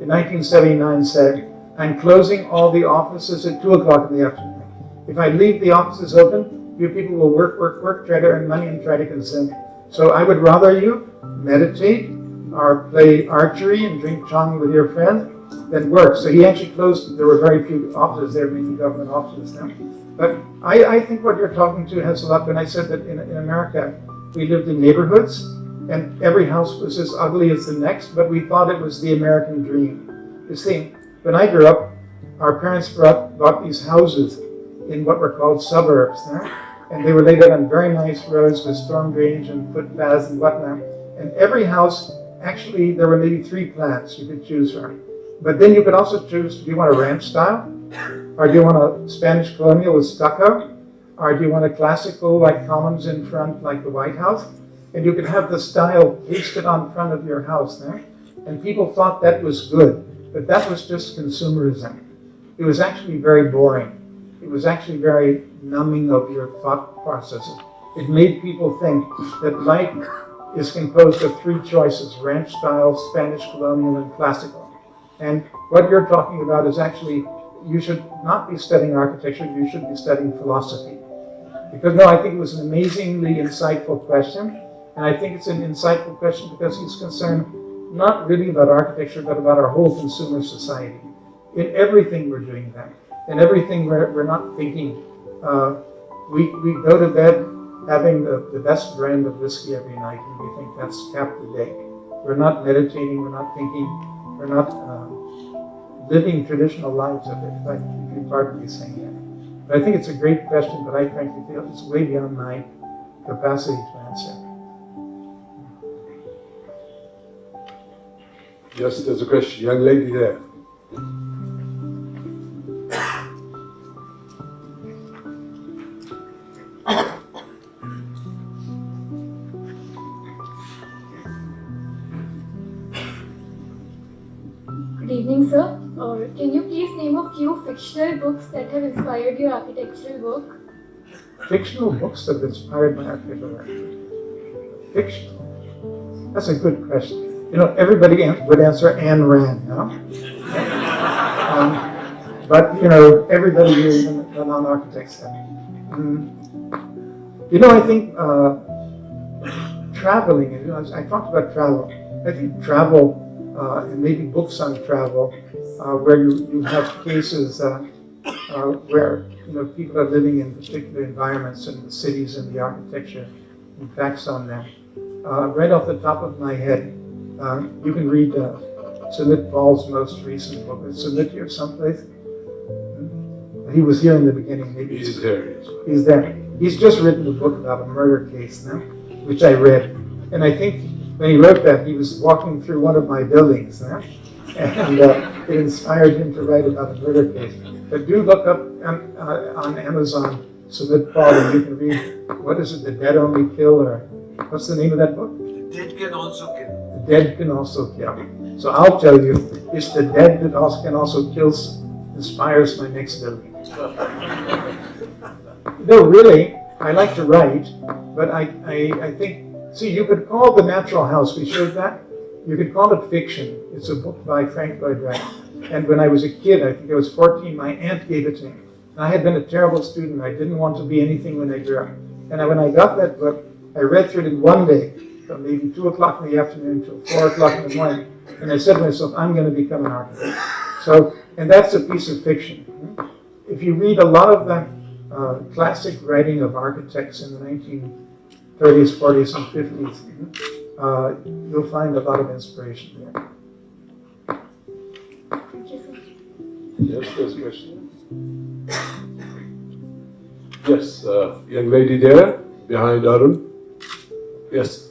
in 1979, said, "I'm closing all the offices at 2 o'clock in the afternoon. If I leave the offices open, you people will work, try to earn money and try to consume. So I would rather you meditate or play archery and drink chang with your friends than work." So he actually closed. There were very few offices there, mainly government offices now. But I think what you're talking to has a lot. When I said that in America, we lived in neighborhoods and every house was as ugly as the next, but we thought it was the American dream. You see, when I grew up, our parents bought these houses in what were called suburbs, and they were laid out on very nice roads with storm drainage and footpaths and whatnot. And every house, actually, there were maybe 3 plans you could choose from. But then you could also choose, do you want a ranch style? Or do you want a Spanish colonial with stucco? Or do you want a classical, like columns in front, like the White House? And you could have the style pasted on front of your house there. And people thought that was good. But that was just consumerism. It was actually very boring. It was actually very numbing of your thought processes. It made people think that life is composed of 3 choices: ranch style, Spanish colonial, and classical. And what you're talking about is actually, you should not be studying architecture, you should be studying philosophy. Because no, I think it was an amazingly insightful question. And I think it's an insightful question because he's concerned not really about architecture, but about our whole consumer society. In everything we're doing that. In everything we're not thinking. We go to bed having the best brand of whiskey every night, and we think that's capped the day. We're not meditating, we're not thinking, we're not living traditional lives of it, if I can be partly saying that. But I think it's a great question, but I frankly feel it's way beyond my capacity to answer. Yes, there's a question. Young lady there. Good evening, sir. Can you please name a few fictional books that have inspired your architectural work? Fictional books that have inspired my architectural work. Fictional? That's a good question. You know, everybody would answer Ayn Rand, you know? But, you know, everybody here, even the non-architects, you know, I think traveling, you know, I talked about travel. I think travel, and maybe books on travel, where you have cases where, you know, people are living in particular environments in the cities and the architecture, impacts on them. Right off the top of my head, you can read Sumit Paul's most recent book. Is Sumit here someplace? He was here in the beginning. Maybe He's there. Yes. he's there. He's just written a book about a murder case now, which I read. And I think when he wrote that, he was walking through one of my buildings, and it inspired him to write about a murder case. But do look up on Amazon Sumit Paul, and you can read, what is it, The Dead Only Kill, or what's the name of that book? The dead can also kill. The dead can also kill. So I'll tell you, it's the dead that also can also kill inspires my next building. No, really, I like to write, but I think, see, you could call The Natural House, we showed that, you could call it fiction. It's a book by Frank Lloyd Wright. And when I was a kid, I think I was 14, my aunt gave it to me. And I had been a terrible student. I didn't want to be anything when I grew up. And when I got that book, I read through it in one day, from maybe 2 o'clock in the afternoon until 4 o'clock in the morning. And I said to myself, I'm going to become an architect. So, and that's a piece of fiction. If you read a lot of the classic writing of architects in the 1930s, 40s, and 50s, you'll find a lot of inspiration there. Thank you, sir. Yes, there's a question. Yes, young lady there, behind Arun. Yes.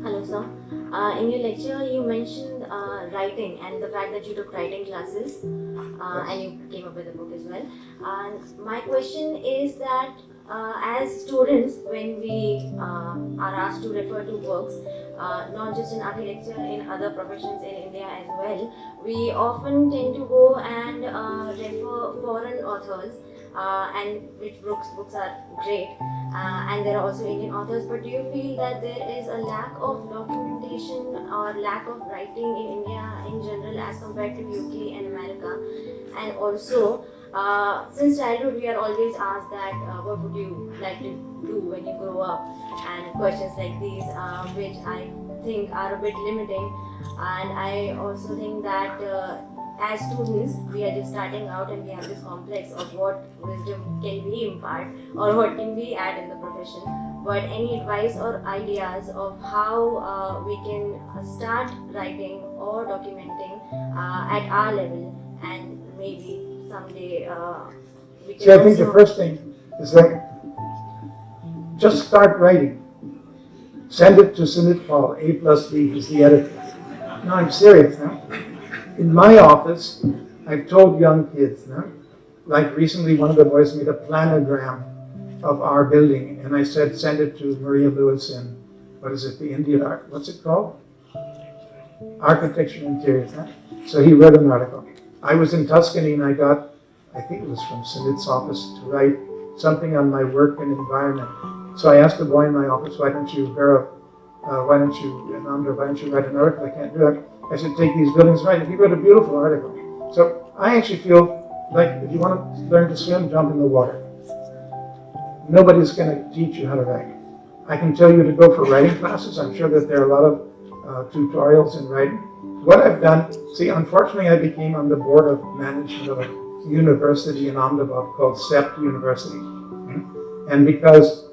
Hello, sir. In your lecture, you mentioned writing and the fact that you took writing classes and you came up with a book as well. And my question is that as students, when we are asked to refer to works, not just in architecture, in other professions in India as well, we often tend to go and refer foreign authors, and which books are great, and there are also Indian authors. But do you feel that there is a lack of documentation or lack of writing in India in general as compared to UK and America? And also, since childhood we are always asked that what would you like to do when you grow up, and questions like these, which I think are a bit limiting. And I also think that as students, we are just starting out and we have this complex of what wisdom can we impart or what can we add in the profession. But any advice or ideas of how we can start writing or documenting at our level, and maybe someday we can. See, I think the first thing is that just start writing. Send it to Sumit Paul, A+B, who's the editor. No, I'm serious now. In my office, I've told young kids, like recently one of the boys made a planogram of our building, and I said, send it to Maria Lewis in, what is it, the Indian art, what's it called? Architecture and Interiors. So he read an article. I was in Tuscany and I got, I think it was from Sumit's office, to write something on my work and environment. So I asked the boy in my office, why don't you, Anandra, why don't you write an article? I can't do it. I should take these buildings right. He wrote a beautiful article. So I actually feel like if you want to learn to swim, jump in the water. Nobody's going to teach you how to write. I can tell you to go for writing classes. I'm sure that there are a lot of tutorials in writing. What I've done, see, unfortunately, I became on the board of management of a university in Ahmedabad called SEPT University. And because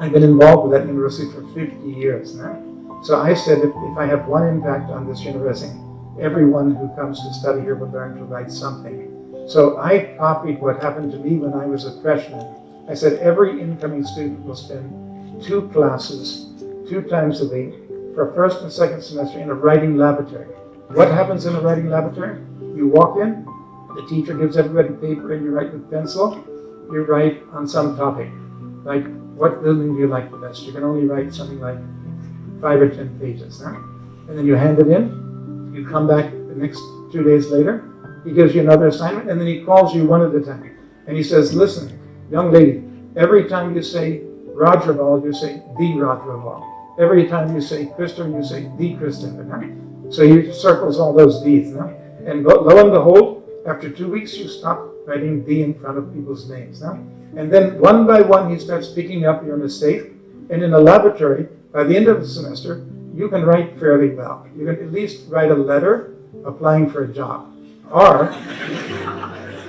I've been involved with that university for 50 years now, so I said if I have one impact on this university, everyone who comes to study here will learn to write something. So I copied what happened to me when I was a freshman. I said every incoming student will spend 2 classes, 2 times a week, for first and second semester in a writing laboratory. What happens in a writing laboratory? You walk in, the teacher gives everybody paper and you write with pencil. You write on some topic, like what building do you like the best? You can only write something like 5 or 10 pages. Huh? And then you hand it in, you come back the next 2 days later, he gives you another assignment, and then he calls you one at a time. And he says, listen, young lady, every time you say Roger Ball, you say the Roger Ball. Every time you say Christopher, you say the Christopher. Huh? So he circles all those D's. Huh? And lo and behold, after 2 weeks, you stop writing the in front of people's names. Huh? And then one by one, he starts picking up your mistake. And in a laboratory, by the end of the semester, you can write fairly well. You can at least write a letter applying for a job. Or,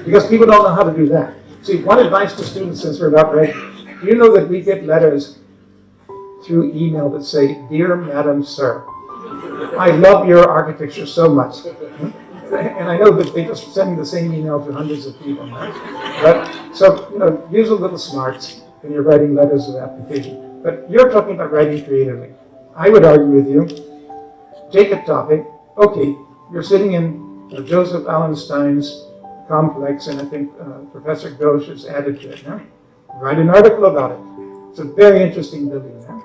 because people don't know how to do that. See, one advice to students since we're about writing, do you know that we get letters through email that say, Dear Madam Sir, I love your architecture so much. And I know that they just send the same email to hundreds of people. But, so, use a little smarts when you're writing letters of application. But you're talking about writing creatively. I would argue with you, take a topic, okay, you're sitting in Joseph Allenstein's complex, and I think Professor Ghosh has added to it. Huh? Write an article about it. It's a very interesting building. Huh?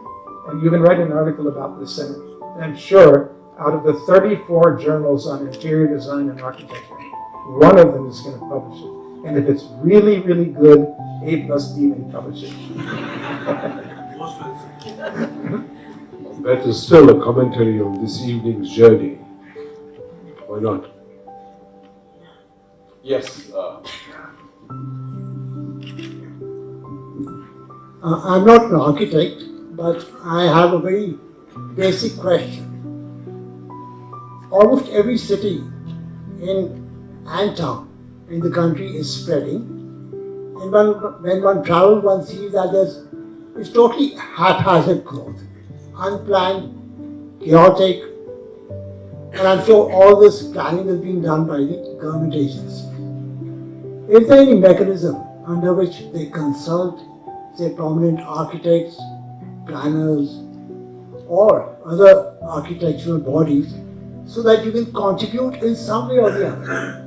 And you can write an article about this center. And I'm sure out of the 34 journals on interior design and architecture, one of them is going to publish it. And if it's really, really good, A+D may publish it. That is still a commentary on this evening's journey. Why not? Yes. I'm not an architect, but I have a very basic question. Almost every city and town in the country is spreading, and when one travels, one sees that it's totally haphazard growth, unplanned, chaotic, and I'm sure all this planning is being done by the government agencies. Is there any mechanism under which they consult, say, prominent architects, planners, or other architectural bodies so that you can contribute in some way or the other?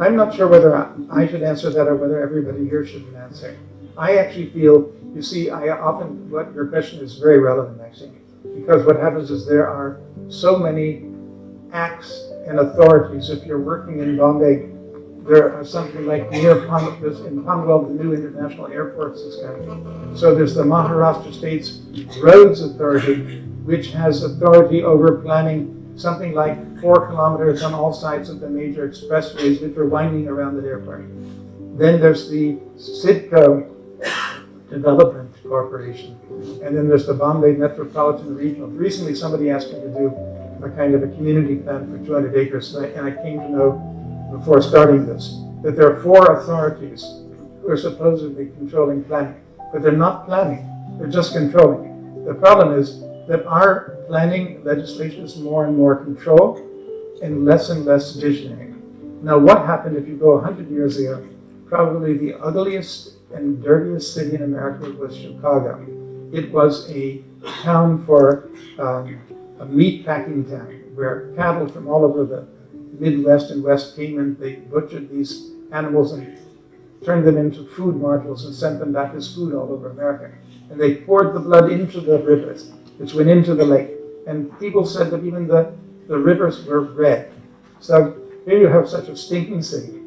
I'm not sure whether I should answer that or whether everybody here should answer. I actually feel, you see, what your question is very relevant actually, because what happens is there are so many acts and authorities. If you're working in Bombay, there are something like in Panvel, the new international airport is coming. So there's the Maharashtra State's Roads Authority, which has authority over planning something like 4 kilometers on all sides of the major expressways which are winding around the airport. Then there's the Sidco Development Corporation, and then there's the Bombay Metropolitan Regional. Recently somebody asked me to do a kind of a community plan for 200 acres, and I came to know before starting this that there are 4 authorities who are supposedly controlling planning, but they're not planning, they're just controlling. The problem is that our planning legislation is more and more control and less visionary. Now, what happened if you go 100 years ago? Probably the ugliest and dirtiest city in America was Chicago. It was a town for a meat packing town where cattle from all over the Midwest and West came and they butchered these animals and turned them into food modules and sent them back as food all over America. And they poured the blood into the rivers, which went into the lake. And people said that even the rivers were red. So here you have such a stinking city,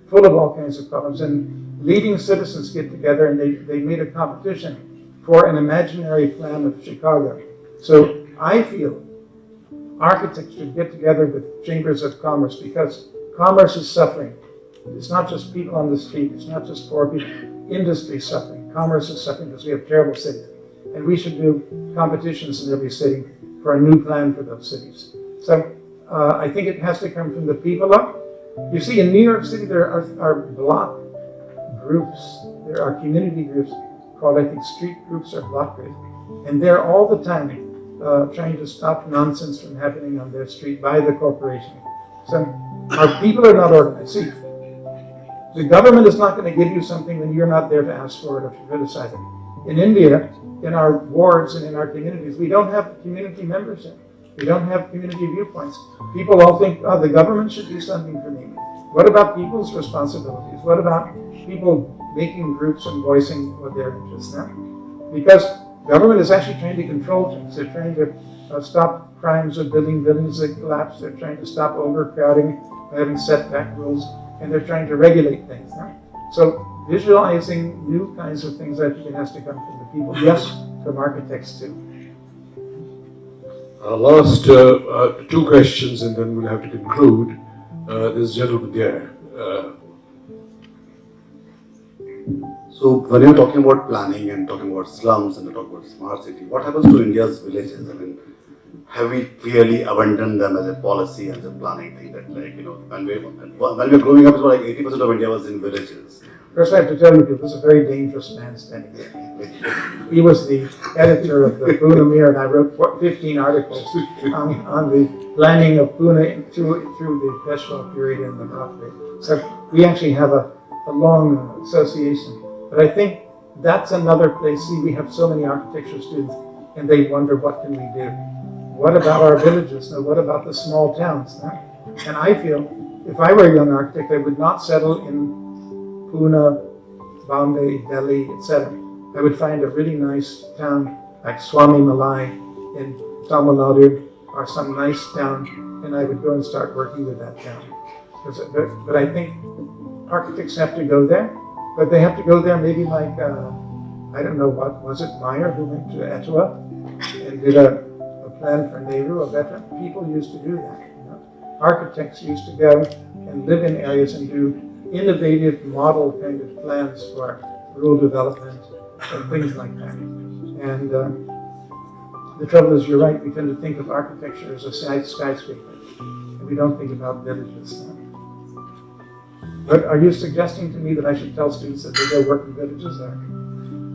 full of all kinds of problems. And leading citizens get together and they made a competition for an imaginary plan of Chicago. So I feel architects should get together with chambers of commerce because commerce is suffering. It's not just people on the street, it's not just poor people. Industry is suffering, commerce is suffering because we have terrible cities. And we should do competitions in every city for a new plan for those cities. So I think it has to come from the people up. You see, in New York City, there are block groups, there are community groups called, I think, street groups or block groups. And they're all the time trying to stop nonsense from happening on their street by the corporation. So our people are not organized. See, the government is not going to give you something when you're not there to ask for it or to criticize it. In India, in our wards and in our communities, we don't have community membership. We don't have community viewpoints. People all think, oh, the government should do something for me. What about people's responsibilities? What about people making groups and voicing what their interests are? Because government is actually trying to control things. They're trying to stop crimes of building buildings that collapse. They're trying to stop overcrowding, having setback rules, and they're trying to regulate things. So visualizing new kinds of things, I think it has to come from the people. Yes, from architects too. Last two questions and then we'll have to conclude. This gentleman there. So when you're talking about planning and talking about slums and talking about smart city, what happens to India's villages? I mean, have we clearly abandoned them as a policy, as a planning thing that, like, you know, when we were growing up, it was like 80% of India was in villages. First, I have to tell you, this is a very dangerous man standing there. He was the editor of the Pune Mirror, and I wrote 15 articles on the planning of Pune through the Peshwa period and the Marat period. So we actually have a long association. But I think that's another place. See, we have so many architecture students, and they wonder, what can we do? What about our villages? Now, what about the small towns? And I feel, if I were a young architect, I would not settle in Pune, Bombay, Delhi, etc. I would find a really nice town like Swami Malai in Tamil Nadu or some nice town, and I would go and start working with that town. But I think architects have to go there, but they have to go there maybe like, I don't know, what was it, Meyer, who went to Etwa and did a plan for Nehru or better? People used to do that. You know? Architects used to go and live in areas and do innovative model kind of plans for rural development and things like that. And the trouble is, you're right, we tend to think of architecture as a skyscraper, and we don't think about villages. But are you suggesting to me that I should tell students that they go work in villages there?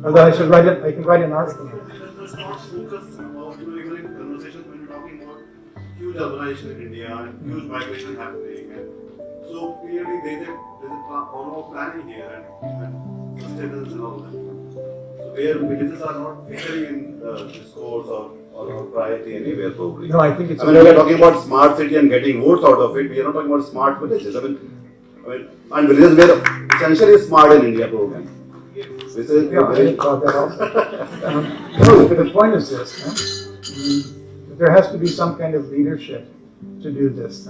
Or that I should write it, I can write an article? Let's not focus about conversations when we're talking about huge urbanization in India and huge migration happening. And so clearly there's a planning here and sustenance and all that. So where villages are not featuring in the discourse or priority anywhere probably. No, I think it's. I mean, we are talking about smart city and getting votes out of it. We are not talking about smart villages. I mean, and villages were essentially smart in India program. This is I thought that also. No, but the point is this. There has to be some kind of leadership to do this.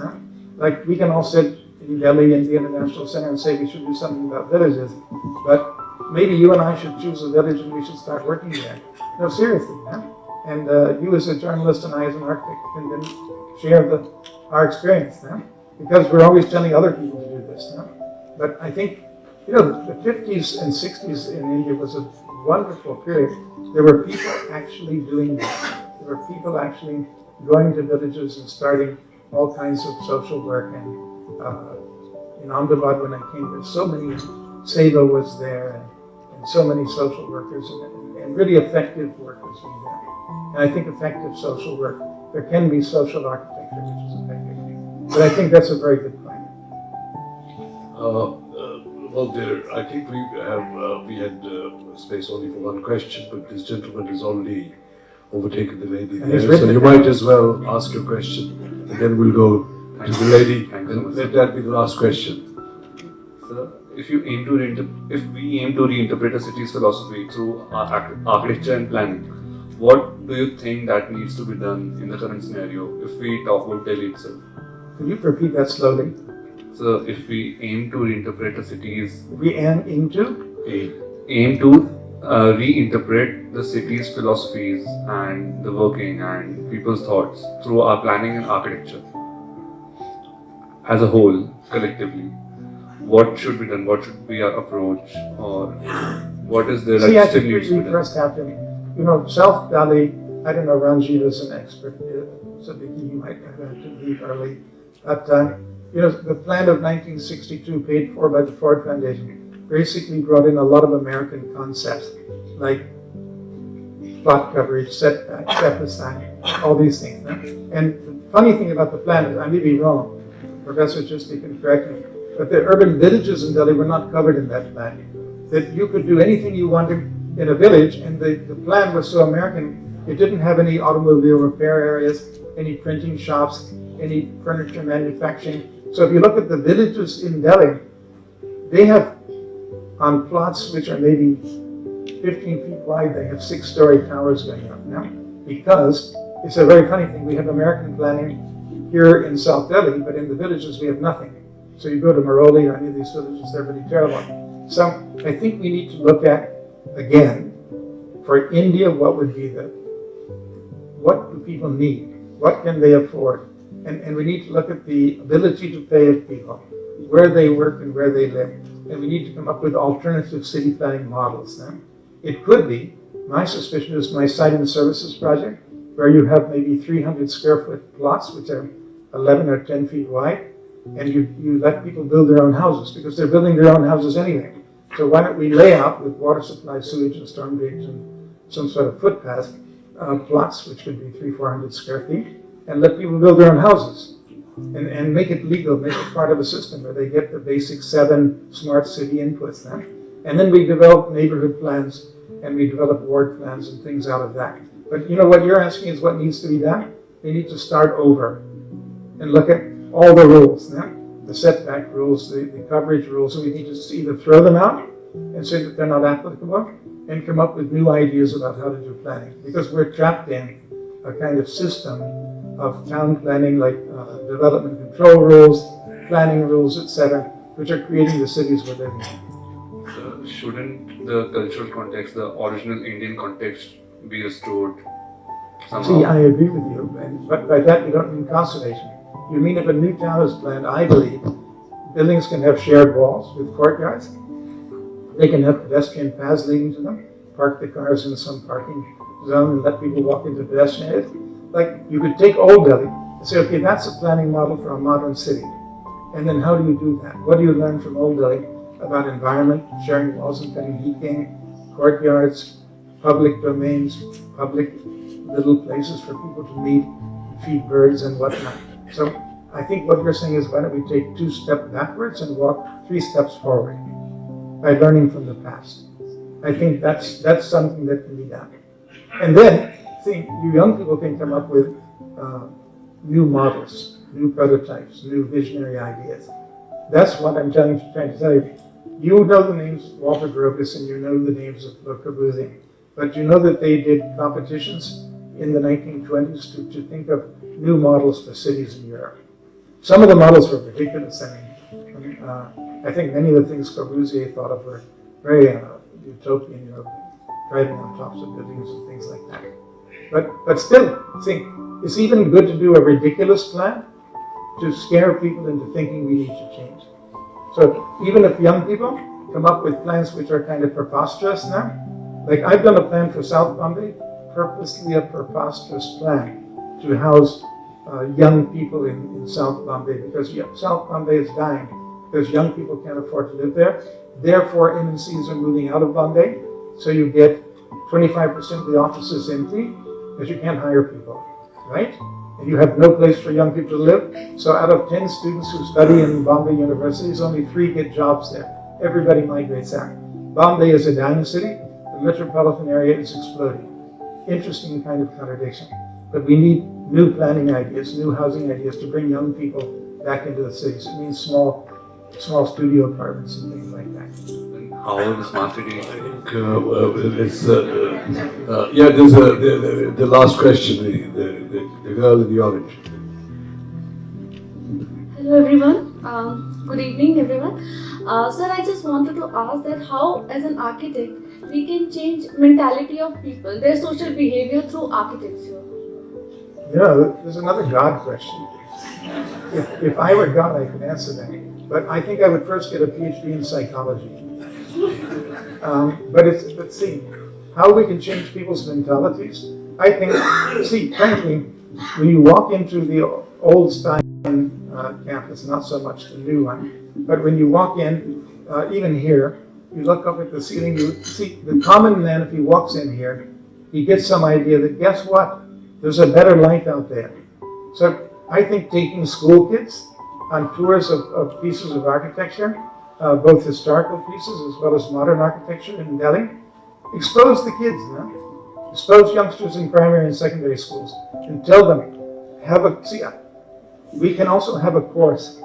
Like, we can all sit in Delhi and the International Center and say we should do something about villages, but maybe you and I should choose a village and we should start working there. No, seriously, and you as a journalist and I as an architect can then share our experience, because we're always telling other people to do this. But I think, you know, the 50s and 60s in India was a wonderful period. There were people actually doing this. There were people actually going to villages and starting all kinds of social work. And in Ahmedabad, when I came, there so many, Seva was there, and so many social workers, and really effective work was being done. And I think effective social work, there can be social architecture which is effective. But I think that's a very good point. Well, dear, I think we had space only for one question, but this gentleman has already overtaken the lady there, so you might as well ask your question, and then we'll go to the lady, and let that be the last question. Sir, if we aim to reinterpret a city's philosophy through architecture and planning, what do you think that needs to be done in the current scenario if we talk about Delhi itself? Could you repeat that slowly? So, if we aim to reinterpret a city's... We aim to reinterpret the city's philosophies and the working and people's thoughts through our planning and architecture as a whole, collectively? What should be done? What should be our approach? Or what is there See, I that still think needs to we be done? first have to, South Delhi, I don't know, Ranjit is an expert, so Vicky, you might have to leave early. But, the plan of 1962, paid for by the Ford Foundation, basically brought in a lot of American concepts, like plot coverage, setback, deficit, all these things. No? And the funny thing about the plan is, I may be wrong, Professor Chisty can correct me, but the urban villages in Delhi were not covered in that plan. That you could do anything you wanted in a village, and the plan was so American, it didn't have any automobile repair areas, any printing shops, any furniture manufacturing. So if you look at the villages in Delhi, they have, on plots which are maybe 15 feet wide, they have 6-story towers going up now. Because it's a very funny thing, we have American planning here in South Delhi, but in the villages we have nothing. So you go to Maroli or any of these villages, they're really terrible. So I think we need to look at, again, for India, what would be what do people need? What can they afford? And we need to look at the ability to pay of people, where they work and where they live. And we need to come up with alternative city planning models then. It could be, my suspicion is my site and services project, where you have maybe 300 square foot plots, which are 11 or 10 feet wide, and you let people build their own houses, because they're building their own houses anyway. So why don't we lay out with water supply, sewage, and storm drains, and some sort of footpath, plots, which could be 300-400 square feet, and let people build their own houses, and make it legal, make it part of a system where they get the basic 7 smart city inputs now. And then we develop neighborhood plans, and we develop ward plans and things out of that. But what you're asking is what needs to be done? We need to start over and look at all the rules now, the setback rules, the coverage rules, and we need to either throw them out and say that they're not applicable, and come up with new ideas about how to do planning. Because we're trapped in a kind of system of town planning, like development control rules, planning rules, etc., which are creating the cities we're living in. Shouldn't the cultural context, the original Indian context, be restored somehow? See, I agree with you, but by that you don't mean conservation. You mean if a new town is planned, I believe, buildings can have shared walls with courtyards. They can have pedestrian paths leading to them, park the cars in some parking zone and let people walk into pedestrian areas. Like, you could take Old Delhi and say, okay, that's a planning model for a modern city. And then how do you do that? What do you learn from Old Delhi about environment, sharing walls and cutting heating, courtyards, public domains, public little places for people to meet, feed birds and whatnot. So I think what you're saying is, why don't we take 2 steps backwards and walk 3 steps forward by learning from the past. I think that's something that can be done. And then, see, you young people can come up with new models, new prototypes, new visionary ideas. That's what I'm trying to tell you. You know the names of Walter Gropius and you know the names of Le Corbusier, but you know that they did competitions in the 1920s to think of new models for cities in Europe. Some of the models were ridiculous. I think many of the things Corbusier thought of were very utopian, driving on tops of buildings and things like that. But still, see, it's even good to do a ridiculous plan to scare people into thinking we need to change. So even if young people come up with plans which are kind of preposterous now, like I've done a plan for South Bombay, purposely a preposterous plan to house young people in South Bombay, because South Bombay is dying because young people can't afford to live there. Therefore, MNCs are moving out of Bombay, so you get 25% of the offices empty because you can't hire people, right? And you have no place for young people to live. So out of 10 students who study in Bombay universities, only 3 get jobs there. Everybody migrates out. Bombay is a dying city. The metropolitan area is exploding. Interesting kind of contradiction. But we need new planning ideas, new housing ideas to bring young people back into the cities. It means small studio apartments and things like that. How is the smart city? I think there's the last question, the girl in the orange. Hello everyone. Good evening, everyone. Sir, I just wanted to ask that how, as an architect, we can change mentality of people, their social behavior through architecture. There's another God question. If I were God, I could answer that. But I think I would first get a PhD in psychology. But see, how we can change people's mentalities? I think, frankly, when you walk into the old Stein campus, not so much the new one, but when you walk in, even here, you look up at the ceiling, you see the common man, if he walks in here, he gets some idea that, guess what? There's a better life out there. So I think taking school kids on tours of pieces of architecture, both historical pieces as well as modern architecture in Delhi, expose the kids, expose youngsters in primary and secondary schools, and tell them, we can also have a course.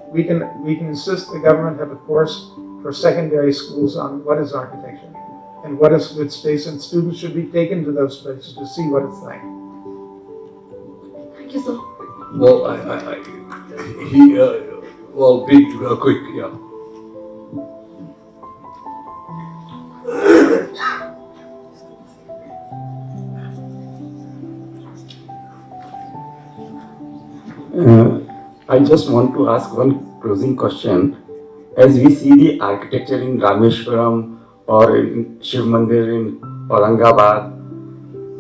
We can insist the government have a course for secondary schools on what is architecture and what is good space, and students should be taken to those places to see what it's like. Thank you, sir. Well, quick, yeah. I just want to ask one closing question. As we see the architecture in Rameshwaram or in Shiv Mandir in Aurangabad,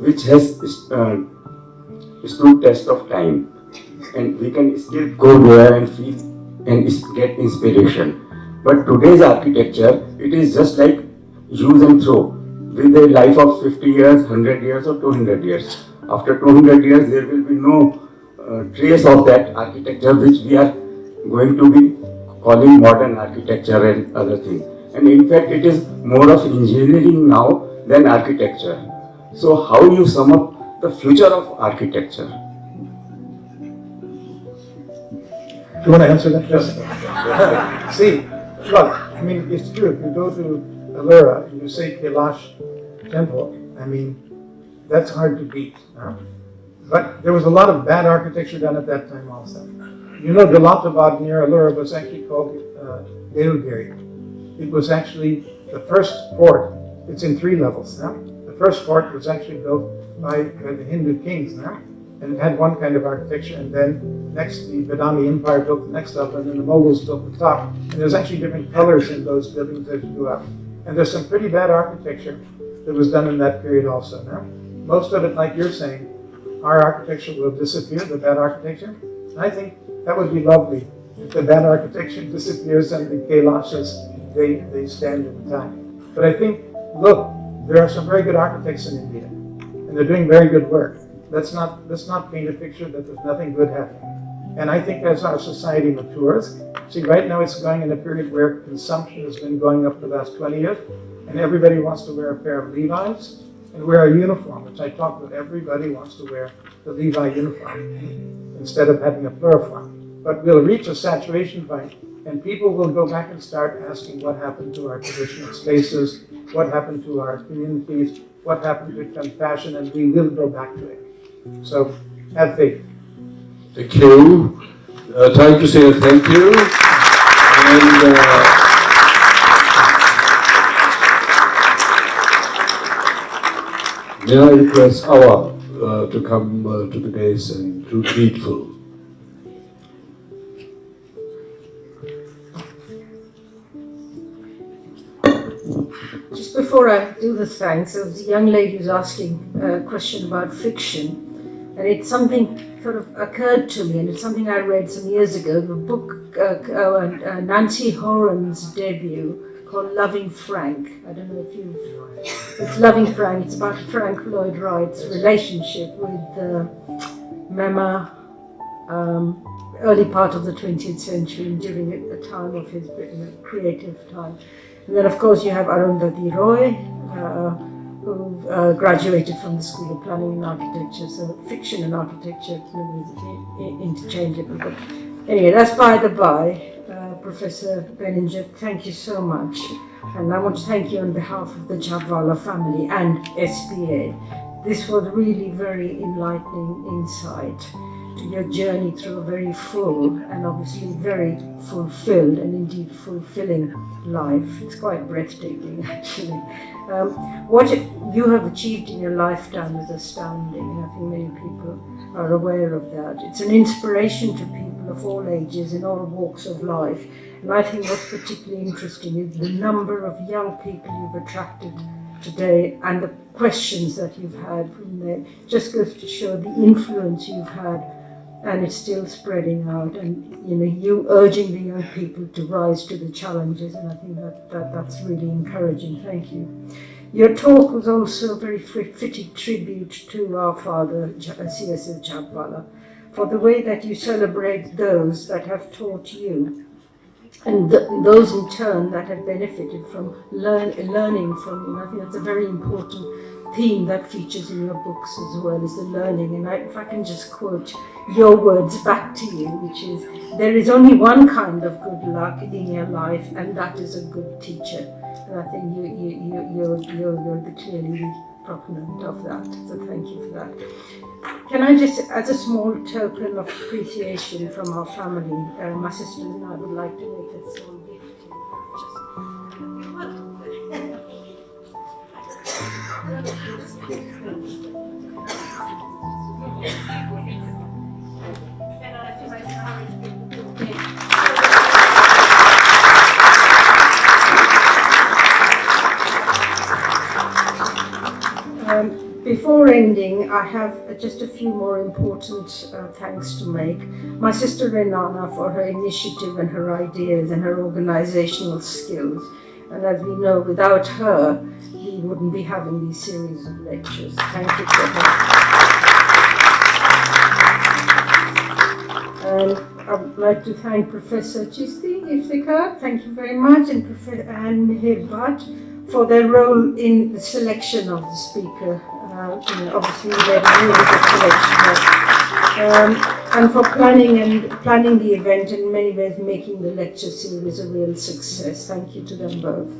which has stood test of time, and we can still go there and feel and get inspiration. But today's architecture, it is just like use and throw, with a life of 50 years, 100 years or 200 years. After 200 years, there will be no trace of that architecture which we are going to be calling modern architecture and other things. And in fact, it is more of engineering now than architecture. So how you sum up the future of architecture? Do you want to answer that, Jessica? See, look, I mean, it's true. If you go to Allura and you say Kailash Temple, I mean, that's hard to beat. But there was a lot of bad architecture done at that time also. You know, Dalatabad near Allura was actually called Deogiri. It was actually the first fort. It's in 3 levels now. The first fort was actually built by the Hindu kings now, and it had one kind of architecture, and then next the Badami Empire built the next level, and then the Mughals built the top. And there's actually different colors in those buildings as you go up. And there's some pretty bad architecture that was done in that period also now. Most of it, like you're saying, our architecture will disappear, the bad architecture. And I think that would be lovely if the bad architecture disappears and the Kailashas, they stand in time. But I think, look, there are some very good architects in India, and they're doing very good work. Let's not paint a picture that there's nothing good happening. And I think as our society matures, see, right now it's going in a period where consumption has been going up for the last 20 years, and everybody wants to wear a pair of Levi's and wear a uniform, which I talked about. Everybody wants to wear the Levi uniform instead of having a pluriform. But we'll reach a saturation point, and people will go back and start asking what happened to our traditional spaces, what happened to our communities, what happened to compassion, and we will go back to it. So, have faith. Thank you. Time to say thank you. And may I request Awa to come to the dais and do needful. Just before I do the thanks, there was a young lady who's asking a question about fiction. And it's something sort of occurred to me, and it's something I read some years ago, the book, Nancy Horan's debut called Loving Frank. I don't know if it's Loving Frank. It's about Frank Lloyd Wright's relationship with Mema, early part of the 20th century, during a time of his creative time. And then, of course, you have Arundhati Roy, who graduated from the School of Planning and Architecture. So fiction and architecture is interchangeable. But anyway, that's by the by. Professor Benninger, thank you so much. And I want to thank you on behalf of the Jhabvala family and SPA. This was really very enlightening insight. to your journey through a very full and obviously very fulfilled and indeed fulfilling life. It's quite breathtaking, actually. What you have achieved in your lifetime is astounding, and I think many people are aware of that. It's an inspiration to people of all ages in all walks of life. And I think what's particularly interesting is the number of young people you've attracted today and the questions that you've had from there. Just goes to show the influence you've had, and it's still spreading out, and you urging the young people to rise to the challenges, and I think that's really encouraging. Thank you. Your talk was also a very fitting tribute to our father, C.S. Chapwala, for the way that you celebrate those that have taught you, and those in turn that have benefited from learning from you. I think that's a very important theme that features in your books as well, is the learning. And if I can just quote your words back to you, which is, there is only one kind of good luck in your life, and that is a good teacher. And I think you're clearly the proponent of that, so thank you for that. Can I just, as a small token of appreciation from our family, my sisters and I would like to make a small gift Before ending, I have just a few more important thanks to make. My sister Renana for her initiative and her ideas and her organizational skills. And as we know, without her, we wouldn't be having these series of lectures. Thank you for her. And I'd like to thank Professor Chisti Iftikhar, thank you very much, and Professor Mihir Bhatt for their role in the selection of the speaker. Obviously, they had a really good selection. And for planning the event, and in many ways making the lecture series a real success. Thank you to them both.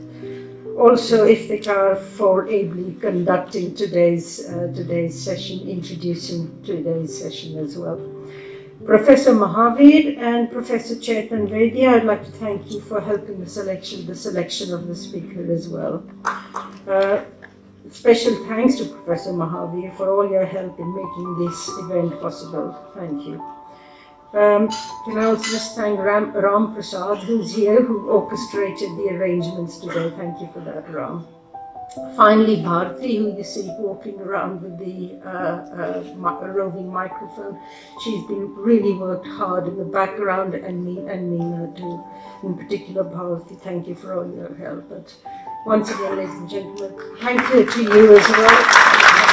Also, Iftikhar for ably conducting today's session, introducing today's session as well. Professor Mahavir and Professor Chetan Vedya, I'd like to thank you for helping the selection of the speaker as well. Special thanks to Professor Mahavir for all your help in making this event possible. Thank you. Can I also just thank Ram Prasad, who's here, who orchestrated the arrangements today. Thank you for that, Ram. Finally, Bharti, who you see walking around with the roving microphone. She's been really worked hard in the background, and Nina too. In particular, Bharti, thank you for all your help. But once again, ladies and gentlemen, thank you to you as well.